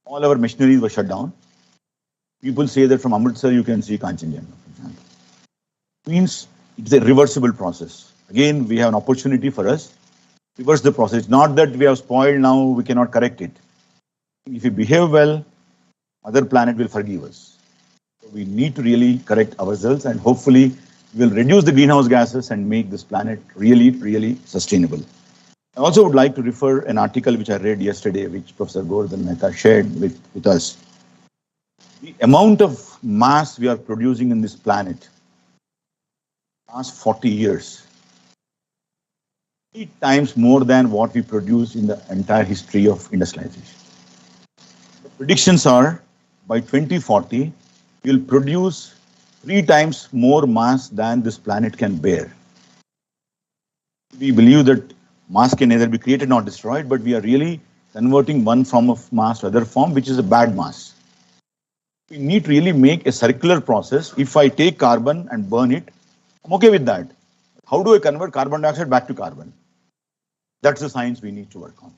all our machineries were shut down. People say that from Amritsar you can see Kanchenjunga, for example. Means it's a reversible process. Again, we have an opportunity for us to reverse the process. Not that we have spoiled now, we cannot correct it. If we behave well, other planet will forgive us. So we need to really correct ourselves and hopefully we will reduce the greenhouse gases and make this planet really, really sustainable. I also would like to refer an article which I read yesterday, which Professor Govardhan Mehta shared with us. The amount of mass we are producing in this planet, last 40 years, 8 times more than what we produced in the entire history of industrialization. The predictions are, by 2040, we will produce 3 times more mass than this planet can bear. We believe that mass can neither be created nor destroyed, but we are really converting one form of mass to other form, which is a bad mass. We need to really make a circular process. If I take carbon and burn it, I'm okay with that. How do I convert carbon dioxide back to carbon? That's the science we need to work on.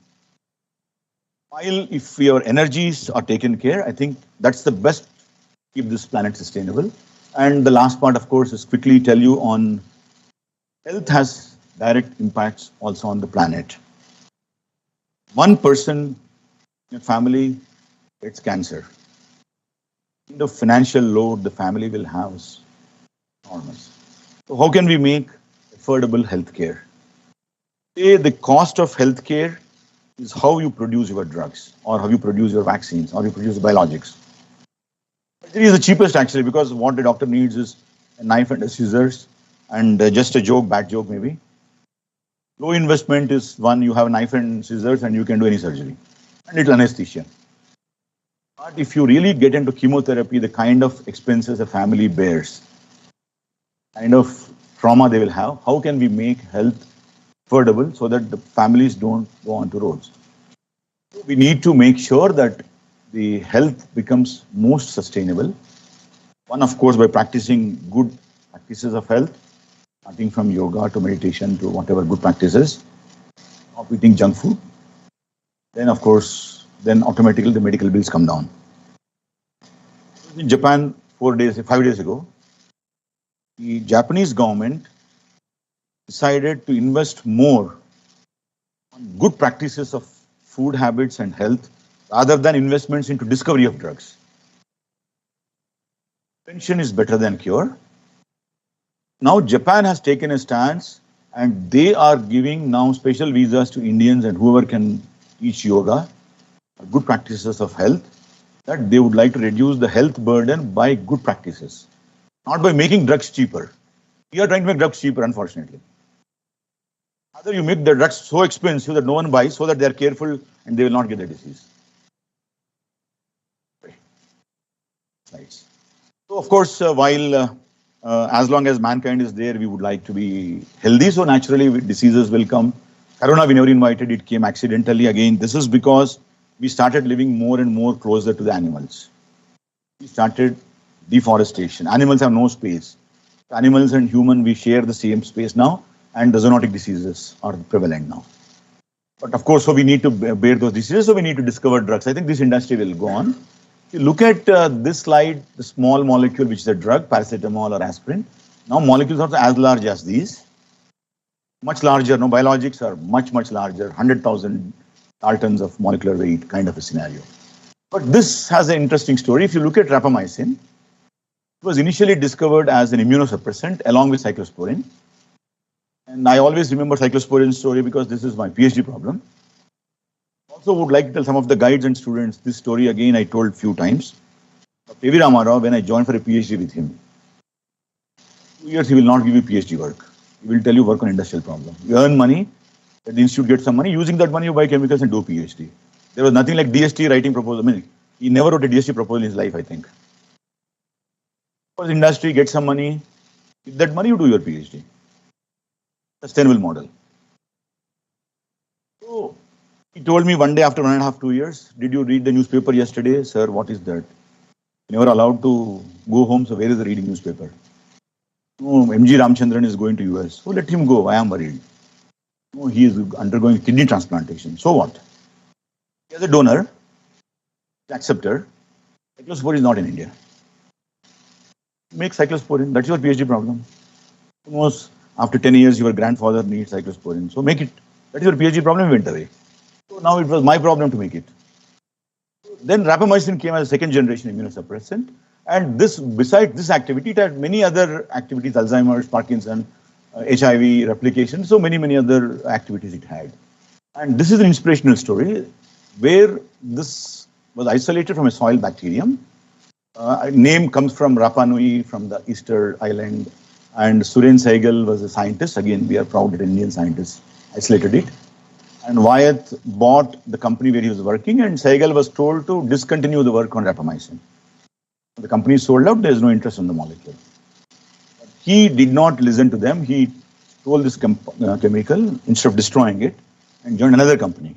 While if your energies are taken care, I think that's the best to keep this planet sustainable. And the last part, of course, is quickly tell you on health has direct impacts also on the planet. One person in a family gets cancer. The financial load the family will have is enormous. So how can we make affordable healthcare? The cost of healthcare is how you produce your drugs, or how you produce your vaccines, or you produce biologics. It is the cheapest actually, because what the doctor needs is a knife and a scissors and just a joke, bad joke maybe. Low investment is one, you have a knife and scissors and you can do any surgery. And it's anesthesia. But if you really get into chemotherapy, the kind of expenses a family bears, kind of trauma they will have, how can we make health affordable so that the families don't go onto roads? We need to make sure that the health becomes most sustainable. One, of course, by practicing good practices of health, starting from yoga to meditation to whatever good practices, of eating junk food. Then, of course, then automatically the medical bills come down. In Japan, 5 days ago, the Japanese government decided to invest more on good practices of food habits and health rather than investments into discovery of drugs. Prevention is better than cure. Now Japan has taken a stance and they are giving now special visas to Indians and whoever can teach yoga, good practices of health, that they would like to reduce the health burden by good practices, not by making drugs cheaper. We are trying to make drugs cheaper, unfortunately. Either you make the drugs so expensive that no one buys so that they are careful and they will not get the disease. Slides. So of course, while as long as mankind is there, we would like to be healthy. So naturally, diseases will come. Corona, we never invited, it came accidentally. Again, this is because we started living more and more closer to the animals. we started deforestation. Animals have no space. Animals and human, we share the same space now, and the zoonotic diseases are prevalent now. But of course, so we need to bear those diseases, so we need to discover drugs. I think this industry will go on. If you look at this slide, the small molecule, which is a drug, paracetamol or aspirin. Now molecules are as large as these, much larger. No, biologics are much, much larger, 100,000 Daltons of molecular weight kind of a scenario. But this has an interesting story. If you look at rapamycin, it was initially discovered as an immunosuppressant along with cyclosporin. And I always remember cyclosporin story because this is my PhD problem. Also would like to tell some of the guides and students this story again I told few times. P.V. Ramarao, when I joined for a PhD with him, 2 years he will not give you PhD work. He will tell you work on industrial problem. You earn money, the institute gets some money, using that money you buy chemicals and do PhD. There was nothing like DST writing proposal. I mean, he never wrote a DST proposal in his life, I think. Because industry gets some money, with that money you do your PhD. Sustainable model. So he told me one day after 1.5 to 2 years, did you read the newspaper yesterday? Sir, what is that? Never allowed to go home, so where is the reading newspaper? Oh, M.G. Ramchandran is going to US. So let him go, I am worried. Oh, he is undergoing kidney transplantation. So what? He has a donor, acceptor. Cyclosporin is not in India. Make cyclosporin, that's your PhD problem. Almost after 10 years, your grandfather needs cyclosporin. So make it. That's your PhD problem, went away. So now it was my problem to make it. Then rapamycin came as a second generation immunosuppressant. And this, besides this activity, it had many other activities, Alzheimer's, Parkinson, HIV, replication, so many other activities it had. And this is an inspirational story where this was isolated from a soil bacterium. Name comes from Rapa Nui, from the Easter Island. And Suren Sehgal was a scientist. Again, we are proud that Indian scientists isolated it. And Wyeth bought the company where he was working, and Sehgal was told to discontinue the work on rapamycin. The company sold out, there is no interest in the molecule. He did not listen to them. He told this chemical, instead of destroying it, and joined another company.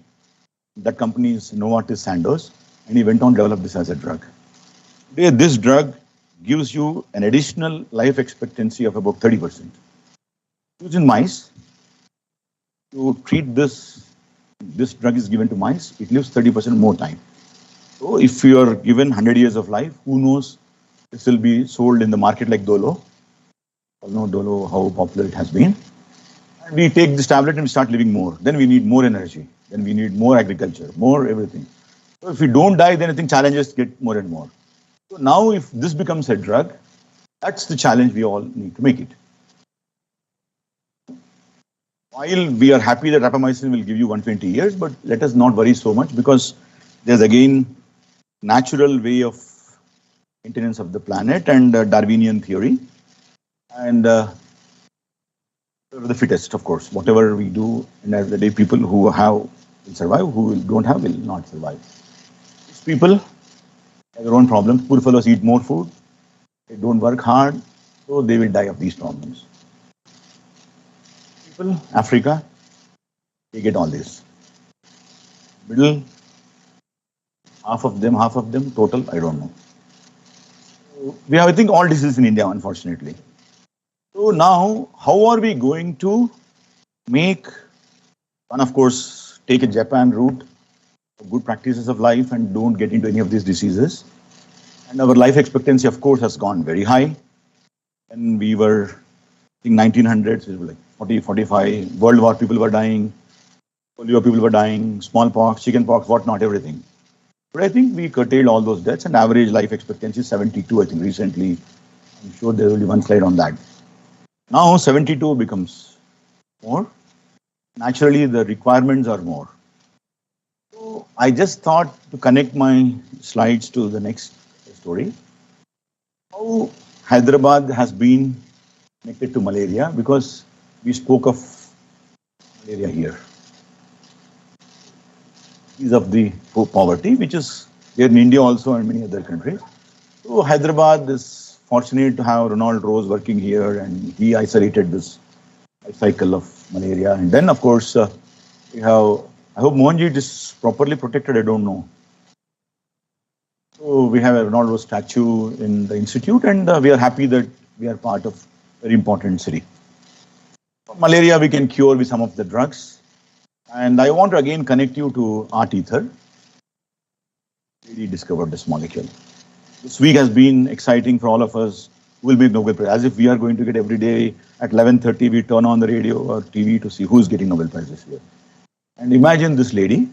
That company is Novartis Sandoz, and he went on to develop this as a drug. Today, this drug gives you an additional life expectancy of about 30%. Used in mice, to treat this drug is given to mice, it lives 30% more time. So if you are given 100 years of life, who knows, this will be sold in the market like Dolo. You know Dolo, how popular it has been. And we take this tablet and we start living more. Then we need more energy. Then we need more agriculture, more everything. So if we don't die, then I think challenges get more and more. So now if this becomes a drug, that's the challenge we all need to make it. While we are happy that rapamycin will give you 120 years, but let us not worry so much because there's again natural way of maintenance of the planet and Darwinian theory. And the fittest, of course, whatever we do, and as the day people who have will survive, who don't have will not survive. These people have their own problems. Poor fellows eat more food, they don't work hard, so they will die of these problems. People, Africa, they get all this. Middle, half of them, total, I don't know. We have, I think, all diseases in India, unfortunately. So now, how are we going to make, and of course, take a Japan route, good practices of life and don't get into any of these diseases. And our life expectancy, of course, has gone very high. And we were, I think 1900s, it was like 40, 45, World War people were dying, polio people were dying, smallpox, chickenpox, whatnot, everything. But I think we curtailed all those deaths and average life expectancy is 72, I think recently. I'm sure there will be one slide on that. Now 72 becomes more. Naturally, the requirements are more. So I just thought to connect my slides to the next story. How Hyderabad has been connected to malaria, because we spoke of malaria here. Is of the poverty, which is there in India also and many other countries. So Hyderabad is fortunate to have Ronald Rose working here, and he isolated this life cycle of malaria. And then, of course, we have, I hope Mohanji is properly protected, I don't know. So we have a Ronaldo statue in the institute, and we are happy that we are part of very important city. Malaria we can cure with some of the drugs. And I want to again connect you to art ether. He discovered this molecule. This week has been exciting for all of us who will be Nobel Prize. As if we are going to get every day at 11:30, we turn on the radio or TV to see who is getting Nobel Prize this year. And imagine this lady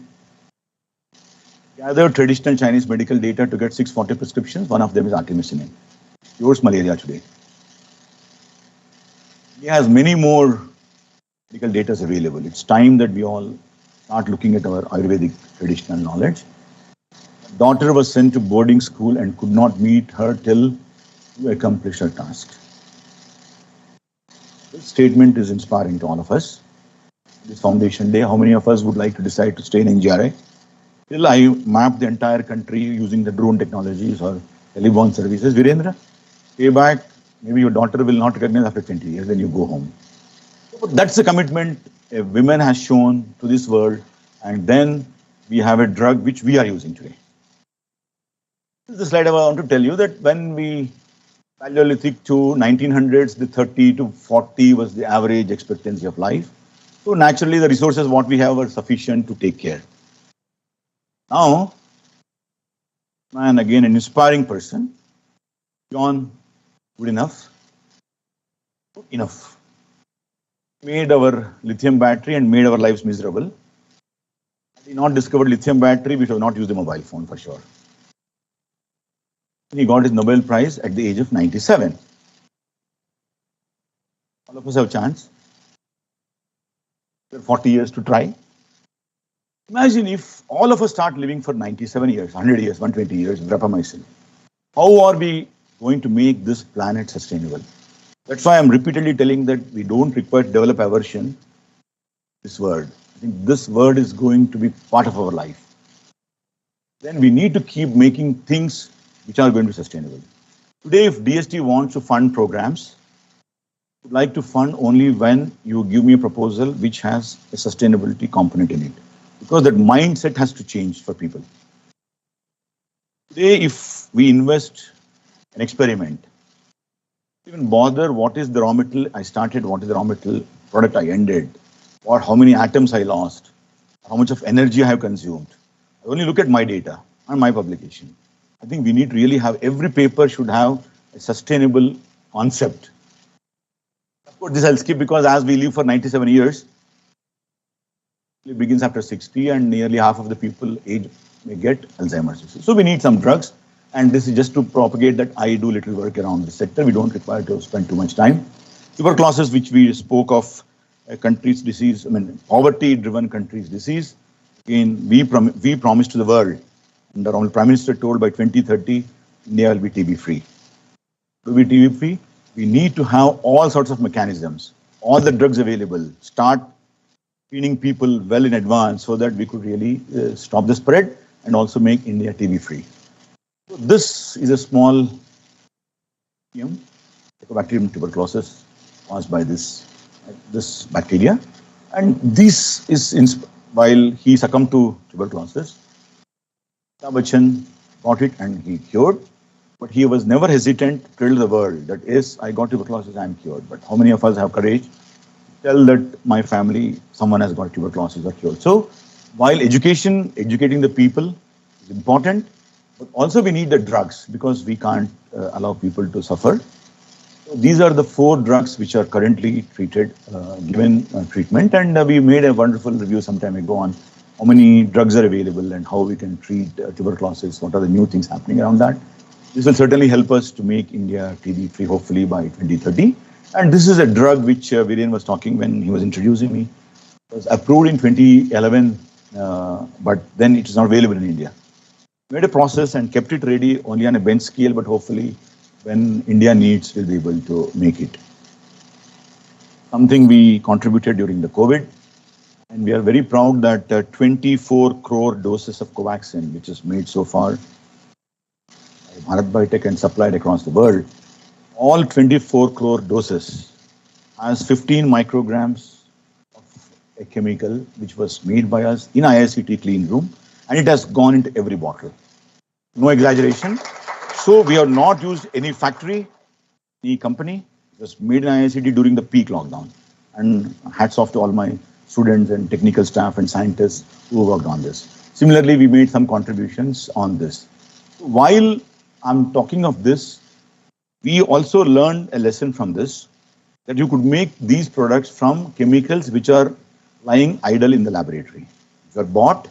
gathered traditional Chinese medical data to get 640 prescriptions. One of them is artemisinin. Cures malaria today. He has many more medical data available. It's time that we all start looking at our Ayurvedic traditional knowledge. Daughter was sent to boarding school and could not meet her till to accomplish her task. This statement is inspiring to all of us. This Foundation Day, how many of us would like to decide to stay in NGRI? Till I map the entire country using the drone technologies or telephone services, Virendra, pay back, maybe your daughter will not recognize after 20 years, then you go home. But that's the commitment a woman has shown to this world, and then we have a drug which we are using today. This is the slide I want to tell you that when we Paleolithic to 1900s, the 30 to 40 was the average expectancy of life. So naturally, the resources what we have are sufficient to take care. Now, man, again, an inspiring person. John, good enough. Good enough. Made our lithium battery and made our lives miserable. Had he not discovered lithium battery, we should have not used the mobile phone for sure. He got his Nobel Prize at the age of 97. All of us have a chance. There are 40 years to try. Imagine if all of us start living for 97 years, 100 years, 120 years, rapamycin. How are we going to make this planet sustainable? That's why I'm repeatedly telling that we don't require to develop aversion to this word. I think this word is going to be part of our life. Then we need to keep making things which are going to be sustainable. Today, if DST wants to fund programs, I would like to fund only when you give me a proposal which has a sustainability component in it. Because that mindset has to change for people. Today, if we invest an experiment, even bother what is the raw material I started, what is the raw material product I ended, or how many atoms I lost, how much of energy I have consumed. I only look at my data and my publication. I think we need to really have, every paper should have a sustainable concept. Of course, this I'll skip because as we live for 97 years, it begins after 60 and nearly half of the people age may get Alzheimer's disease. So we need some drugs, and this is just to propagate that I do little work around the sector. We don't require to spend too much time. Tuberculosis, which we spoke of, a country's disease, I mean, poverty-driven country's disease. Again, we promised to the world, and the Honorable Prime Minister told by 2030, India will be TB-free. To be TB-free, we need to have all sorts of mechanisms, all the drugs available, start screening people well in advance so that we could really stop the spread and also make India TB-free. So this is a small Mycobacterium tuberculosis caused by this bacteria, and this is while he succumbed to tuberculosis, Amitabh Bachchan got it and he cured, but he was never hesitant to tell the world that yes, I got tuberculosis, I am cured. But how many of us have courage to tell that my family, someone has got tuberculosis or cured? So while educating the people is important, but also we need the drugs because we can't allow people to suffer. So these are the 4 drugs which are currently given treatment, and we made a wonderful review some time ago on how many drugs are available and how we can treat tuberculosis, what are the new things happening around that. This will certainly help us to make India TB-free, hopefully by 2030. And this is a drug which Viren was talking when he was introducing me. It was approved in 2011, but then it is not available in India. We made a process and kept it ready only on a bench scale, but hopefully when India needs, we'll be able to make it. Something we contributed during the COVID. And we are very proud that 24 crore doses of Covaxin, which is made so far by Bharat Biotech and supplied across the world, all 24 crore doses has 15 micrograms of a chemical which was made by us in IICT clean room, and it has gone into every bottle. No exaggeration. So we have not used any factory, any company. It was made in IICT during the peak lockdown. And hats off to all my students and technical staff and scientists who worked on this. Similarly, we made some contributions on this. While I'm talking of this, we also learned a lesson from this, that you could make these products from chemicals which are lying idle in the laboratory. They were bought,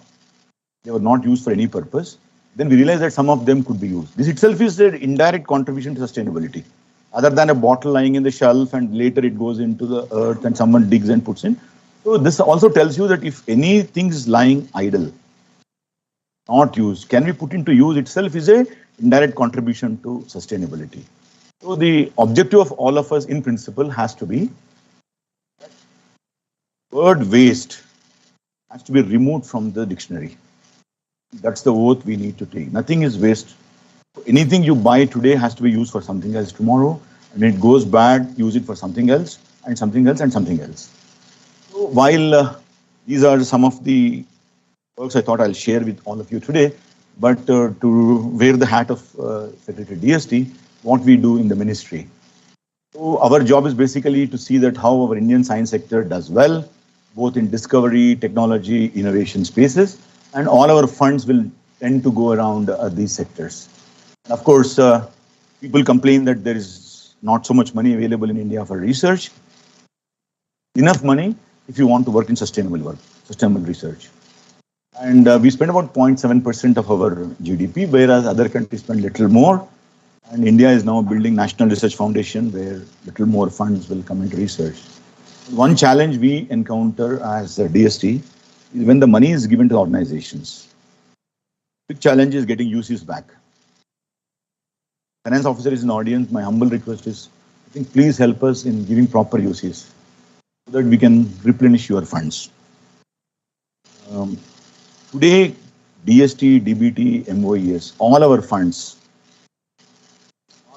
they were not used for any purpose. Then we realized that some of them could be used. This itself is an indirect contribution to sustainability. Other than a bottle lying in the shelf and later it goes into the earth and someone digs and puts in. So this also tells you that if anything is lying idle, not used, can be put into use itself is a indirect contribution to sustainability. So the objective of all of us in principle has to be word waste has to be removed from the dictionary. That's the oath we need to take. Nothing is waste. Anything you buy today has to be used for something else tomorrow. And when it goes bad, use it for something else and something else and something else. So while these are some of the works I thought I'll share with all of you today, but to wear the hat of Secretary DST, what we do in the ministry. So our job is basically to see that how our Indian science sector does well, both in discovery, technology, innovation spaces, and all our funds will tend to go around these sectors. And of course, people complain that there is not so much money available in India for research. Enough money if you want to work in sustainable work, sustainable research. And we spend about 0.7% of our GDP, whereas other countries spend little more. And India is now building National Research Foundation where little more funds will come into research. One challenge we encounter as a DST is when the money is given to organizations. Big challenge is getting UCs back. Finance officer is in audience. My humble request is, I think, please help us in giving proper UCs so that we can replenish your funds. Today, DST, DBT, MOES, all our funds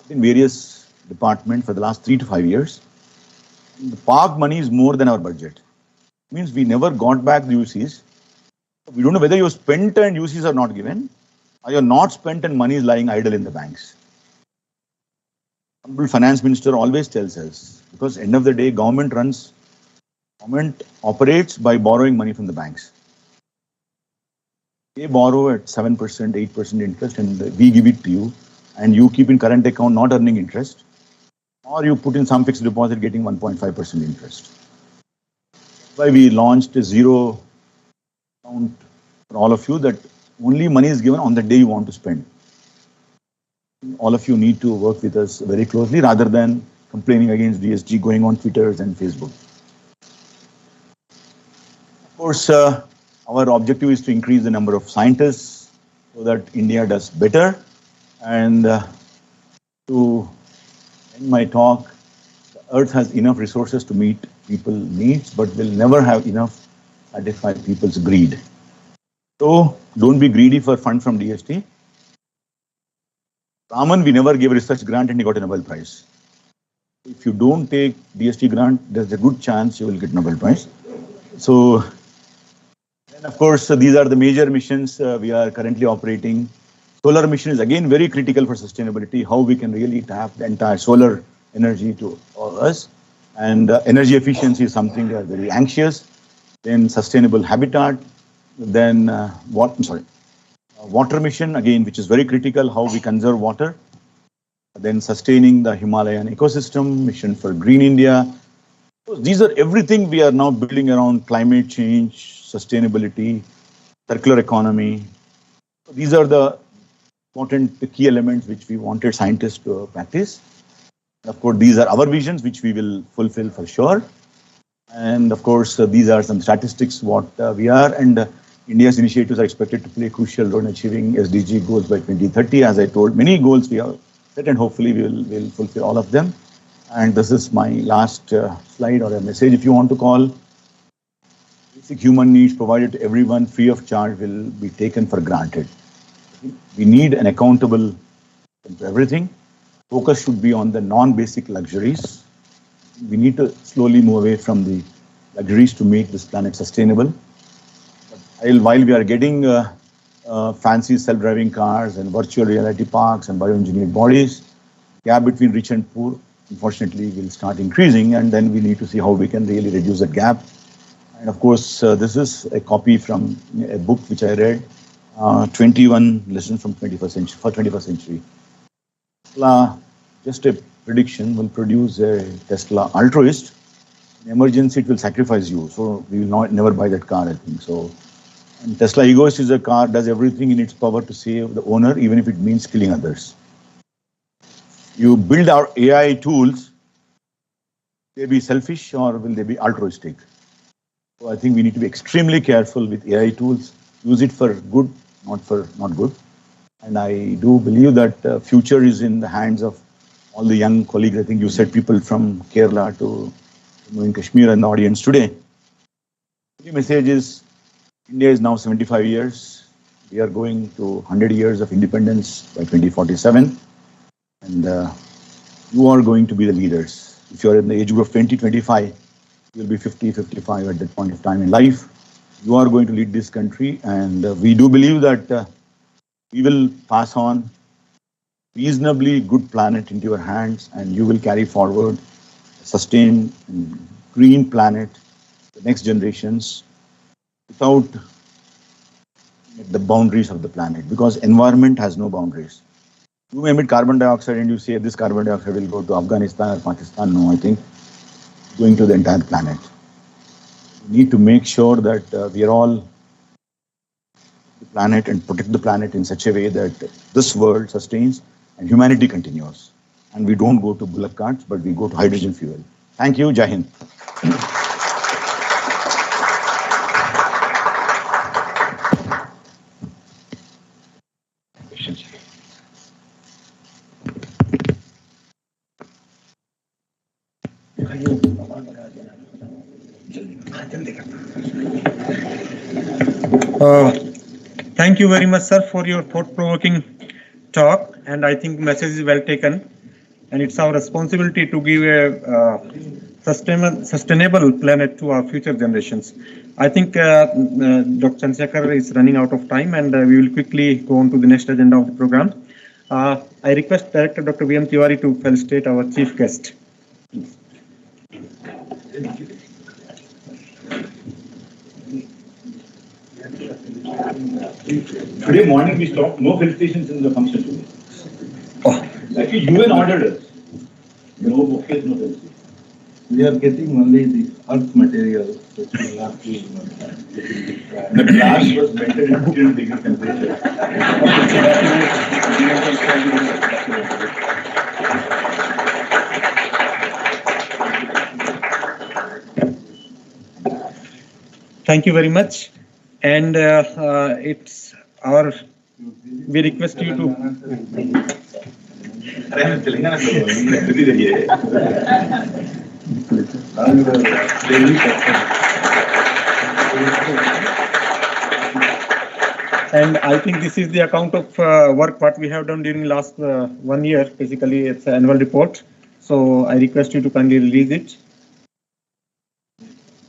in various departments for the last 3 to 5 years. The park money is more than our budget. It means we never got back the UCs. We don't know whether you spent and UCs are not given, or you're not spent and money is lying idle in the banks. Honorable Finance Minister always tells us, because end of the day, government operates by borrowing money from the banks. They borrow at 7%, 8% interest, and we give it to you, and you keep in current account not earning interest, or you put in some fixed deposit getting 1.5% interest. That's why we launched a zero account for all of you, that only money is given on the day you want to spend. All of you need to work with us very closely rather than complaining against DSG, going on Twitter and Facebook. Of course, our objective is to increase the number of scientists so that India does better. And to end my talk, the Earth has enough resources to meet people's needs, but will never have enough to satisfy people's greed. So don't be greedy for fund from DST. Raman, we never gave a research grant and he got a Nobel Prize. If you don't take DST grant, there's a good chance you will get Nobel Prize. So, and of course, these are the major missions we are currently operating. Solar mission is again very critical for sustainability, how we can really tap the entire solar energy to us. And energy efficiency is something we are very anxious. Then sustainable habitat. Then water mission, again, which is very critical, how we conserve water. Then sustaining the Himalayan ecosystem, mission for Green India. So these are everything we are now building around climate change, sustainability, circular economy. So these are the important key elements which we wanted scientists to practice. Of course, these are our visions, which we will fulfill for sure. And of course, these are some statistics what we are, and India's initiatives are expected to play a crucial role in achieving SDG goals by 2030. As I told, many goals we have set, and hopefully we will fulfill all of them. And this is my last slide or a message, if you want to call. Basic human needs provided to everyone free of charge will be taken for granted. We need an accountable for everything. Focus should be on the non-basic luxuries. We need to slowly move away from the luxuries to make this planet sustainable. While we are getting fancy self-driving cars and virtual reality parks and bioengineered bodies. Gap between rich and poor, unfortunately, will start increasing, and then we need to see how we can really reduce that gap. And of course, this is a copy from a book which I read, 21 lessons from 21st century, for 21st century. Tesla, just a prediction, will produce a Tesla altruist. In emergency, it will sacrifice you. So we will never buy that car, I think. So, and Tesla Egoist is a car, does everything in its power to save the owner, even if it means killing others. You build our AI tools, will they be selfish or will they be altruistic? So I think we need to be extremely careful with AI tools, use it for good, not for not good. And I do believe that future is in the hands of all the young colleagues. I think you said people from Kerala to in Kashmir in the audience today. The message is India is now 75 years. We are going to 100 years of independence by 2047. And you are going to be the leaders. If you are in the age group of 20, 25, you will be 50, 55 at that point of time in life. You are going to lead this country. And we do believe that we will pass on reasonably good planet into your hands, and you will carry forward a sustained green planet, the next generations, without the boundaries of the planet, because environment has no boundaries. You may emit carbon dioxide and you say this carbon dioxide will go to Afghanistan or Pakistan. No, I think it's going to the entire planet. We need to make sure that we are all the planet and protect the planet in such a way that this world sustains and humanity continues. And we don't go to bullock carts, but we go to hydrogen fuel. Thank you. Jai Hind. Thank you very much, sir, for your thought-provoking talk, and I think the message is well taken. And it's our responsibility to give a sustainable planet to our future generations. I think Dr. Chandrasekhar is running out of time, and we will quickly go on to the next agenda of the program. I request Director Dr. V.M. Tiwari to felicitate our chief guest. Today morning we stopped, no felicitations in the function today. Oh. Like a UN ordered us. No bouquets, no felicitations. We are getting only the earth material, which will not be. The glass was melted at 15 degree temperature. Thank you very much. And it's our, we request you to. And I think this is the account of work what we have done during last 1 year. Basically, it's an annual report. So I request you to kindly release it.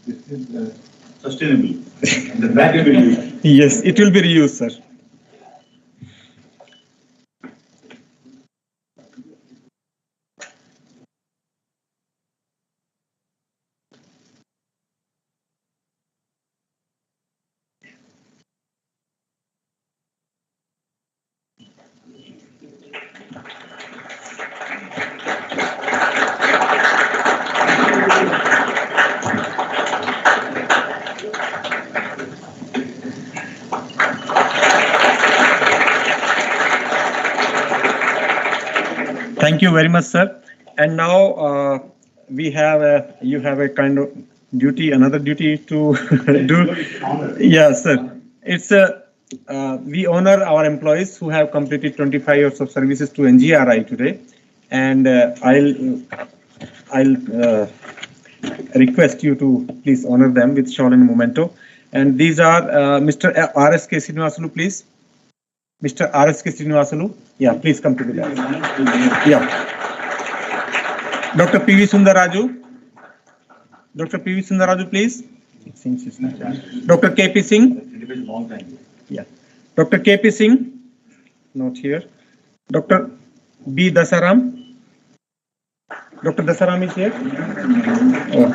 This is sustainable. And the back will be used. Yes, it will be reused, sir. Thank you very much, sir. And now we have you have a kind of duty, another duty to do. Yes, sir. It's we honor our employees who have completed 25 years of services to NGRI today, and I'll request you to please honor them with shawl and memento. And these are Mr. R.S.K. Srinivasalu, please. Mr. R.S.K. Srinivasalu, yeah, please come to the left. Yeah. Dr. P.V. Sundaraju. Dr. P.V. Sundaraju, please. It seems it's not. Dr. K.P. Singh. It is long time. Yeah. Dr. KP Singh, not here. Dr. B. Dasaram. Dr. Dasaram is here. Oh.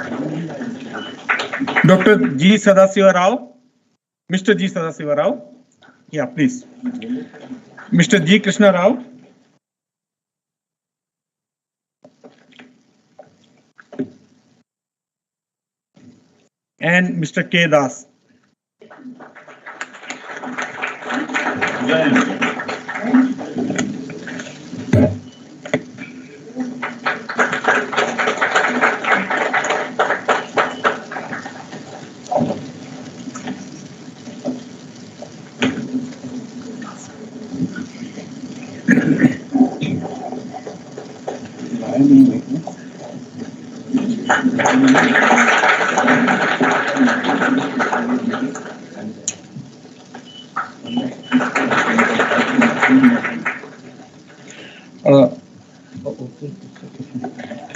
Dr. G. Sadasiva Rao. Mr. G. Sadasiva Rao. Yeah, please. Mr. G. Krishna Rao. And Mr. K. Das.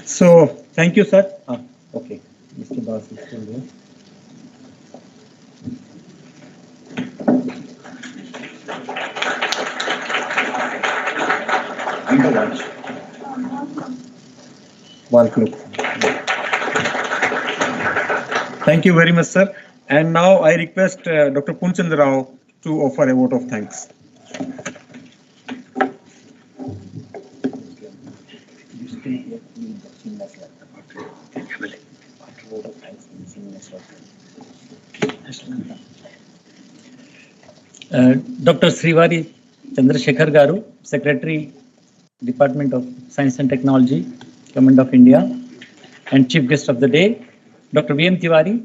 So, thank you, sir. Okay, Mr. Das is still there. One clock. Thank you very much, sir. And now I request Dr. Punchand Rao to offer a vote of thanks. Dr. Srivari Chandrasekhar Garu, Secretary, Department of Science and Technology, Government of India, and Chief Guest of the Day, Dr. V.M. Tiwari.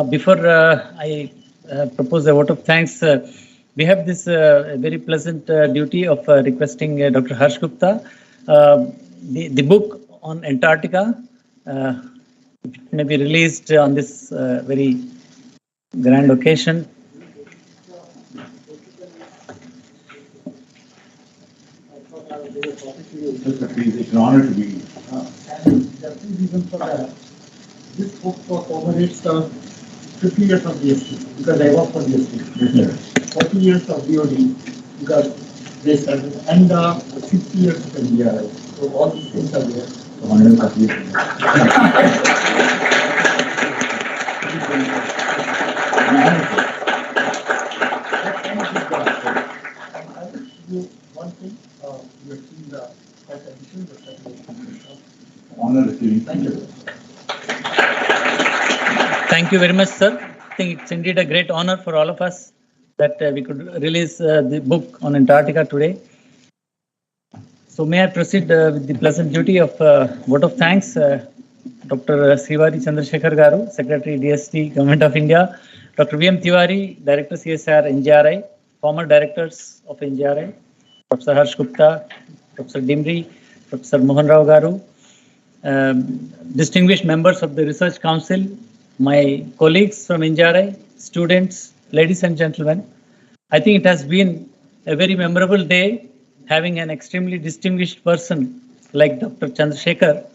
Before I propose a vote of thanks, we have this very pleasant duty of requesting Dr. Harsh Gupta. The book on Antarctica may be released on this very grand occasion. It's an honor to be. The reason for that, this book commemorates the 50 years of DST, because I work for DST. 40 years of DOD, because they started, and 50 years of NGRI. So all these things are there. 130 years. One thing, you have seen the first edition, the second edition. Honor receiving. Thank you. Thank you very much, sir. I think it's indeed a great honor for all of us that we could release the book on Antarctica today. So may I proceed with the pleasant duty of vote of thanks, Dr. Srivari Chandrasekhar Garu, Secretary DST, Government of India, Dr. V.M. Tiwari, Director CSIR-NGRI, former directors of NGRI, Professor Harsh Gupta, Professor Dimri, Professor Mohan Rao Garu, distinguished members of the Research Council, my colleagues from NGRI, students, ladies and gentlemen. I think it has been a very memorable day having an extremely distinguished person like Dr. Chandrasekhar,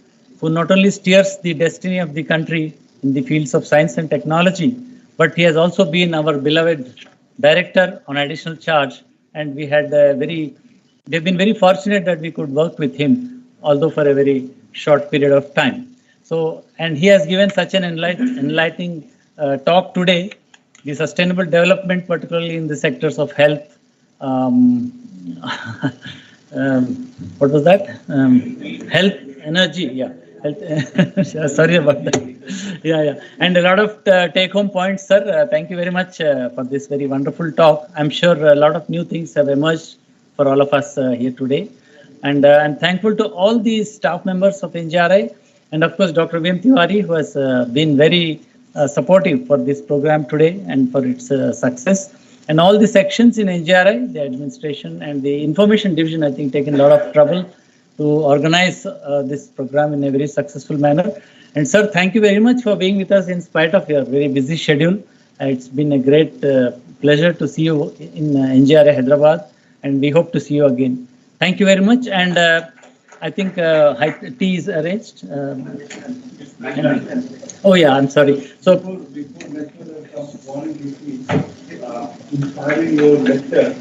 who not only steers the destiny of the country in the fields of science and technology, but he has also been our beloved director on additional charge. And we had we've been very fortunate that we could work with him, although for a very short period of time. So, and he has given such an enlightening talk today, the sustainable development, particularly in the sectors of health, what was that? Health, energy, yeah. Health, sorry about that. Yeah. And a lot of take-home points, sir. Thank you very much for this very wonderful talk. I'm sure a lot of new things have emerged for all of us here today. And I'm thankful to all the staff members of NGRI, and of course, Dr. V.M. Tiwari, who has been very supportive for this program today and for its success. And all the sections in NGRI, the administration and the information division, I think, taken a lot of trouble to organize this program in a very successful manner. And sir, thank you very much for being with us in spite of your very busy schedule. It's been a great pleasure to see you in NGRI Hyderabad. and we hope to see you again. Thank you very much, and I think tea is arranged. Oh yeah, I'm sorry. So Before lecture comes morning duty, inspiring your lecture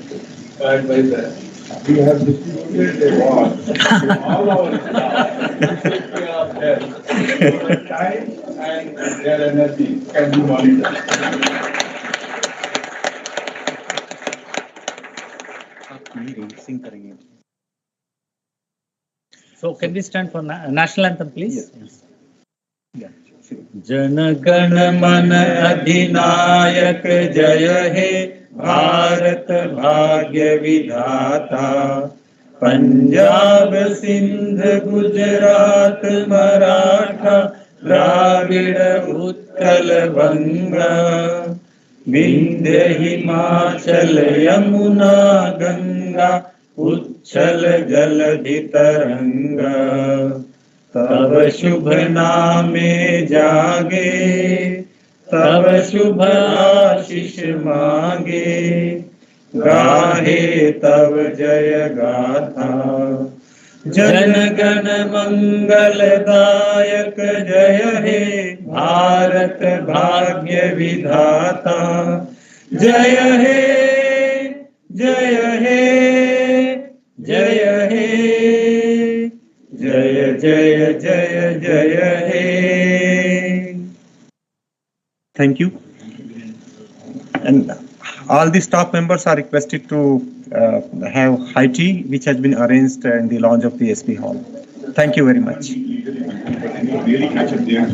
by the we have distributed a award to all our staff to take care of them. So their time and their energy can be monitored. So can we stand for national anthem, please? Yes. Jana Gana मन अधिनायक जय हे भारत भाग्य विधाता पंजाब सिंध गुजरात मराठा द्राविड़ उत्कल बंगा विंध्य हिमाचल यमुना गंगा उच्छल जलधि तरंगा तब शुभ नामे जागे तब शुभ आशीष मांगे गाहे तब जय गाथा जन गण मंगलदायक जय हे भारत भाग्य विधाता जय हे जय हे जय हे जय जय जय जय हे. Thank you. And all the staff members are requested to have high tea, which has been arranged in the lounge of the SP hall. Thank you very much. Really catch up there.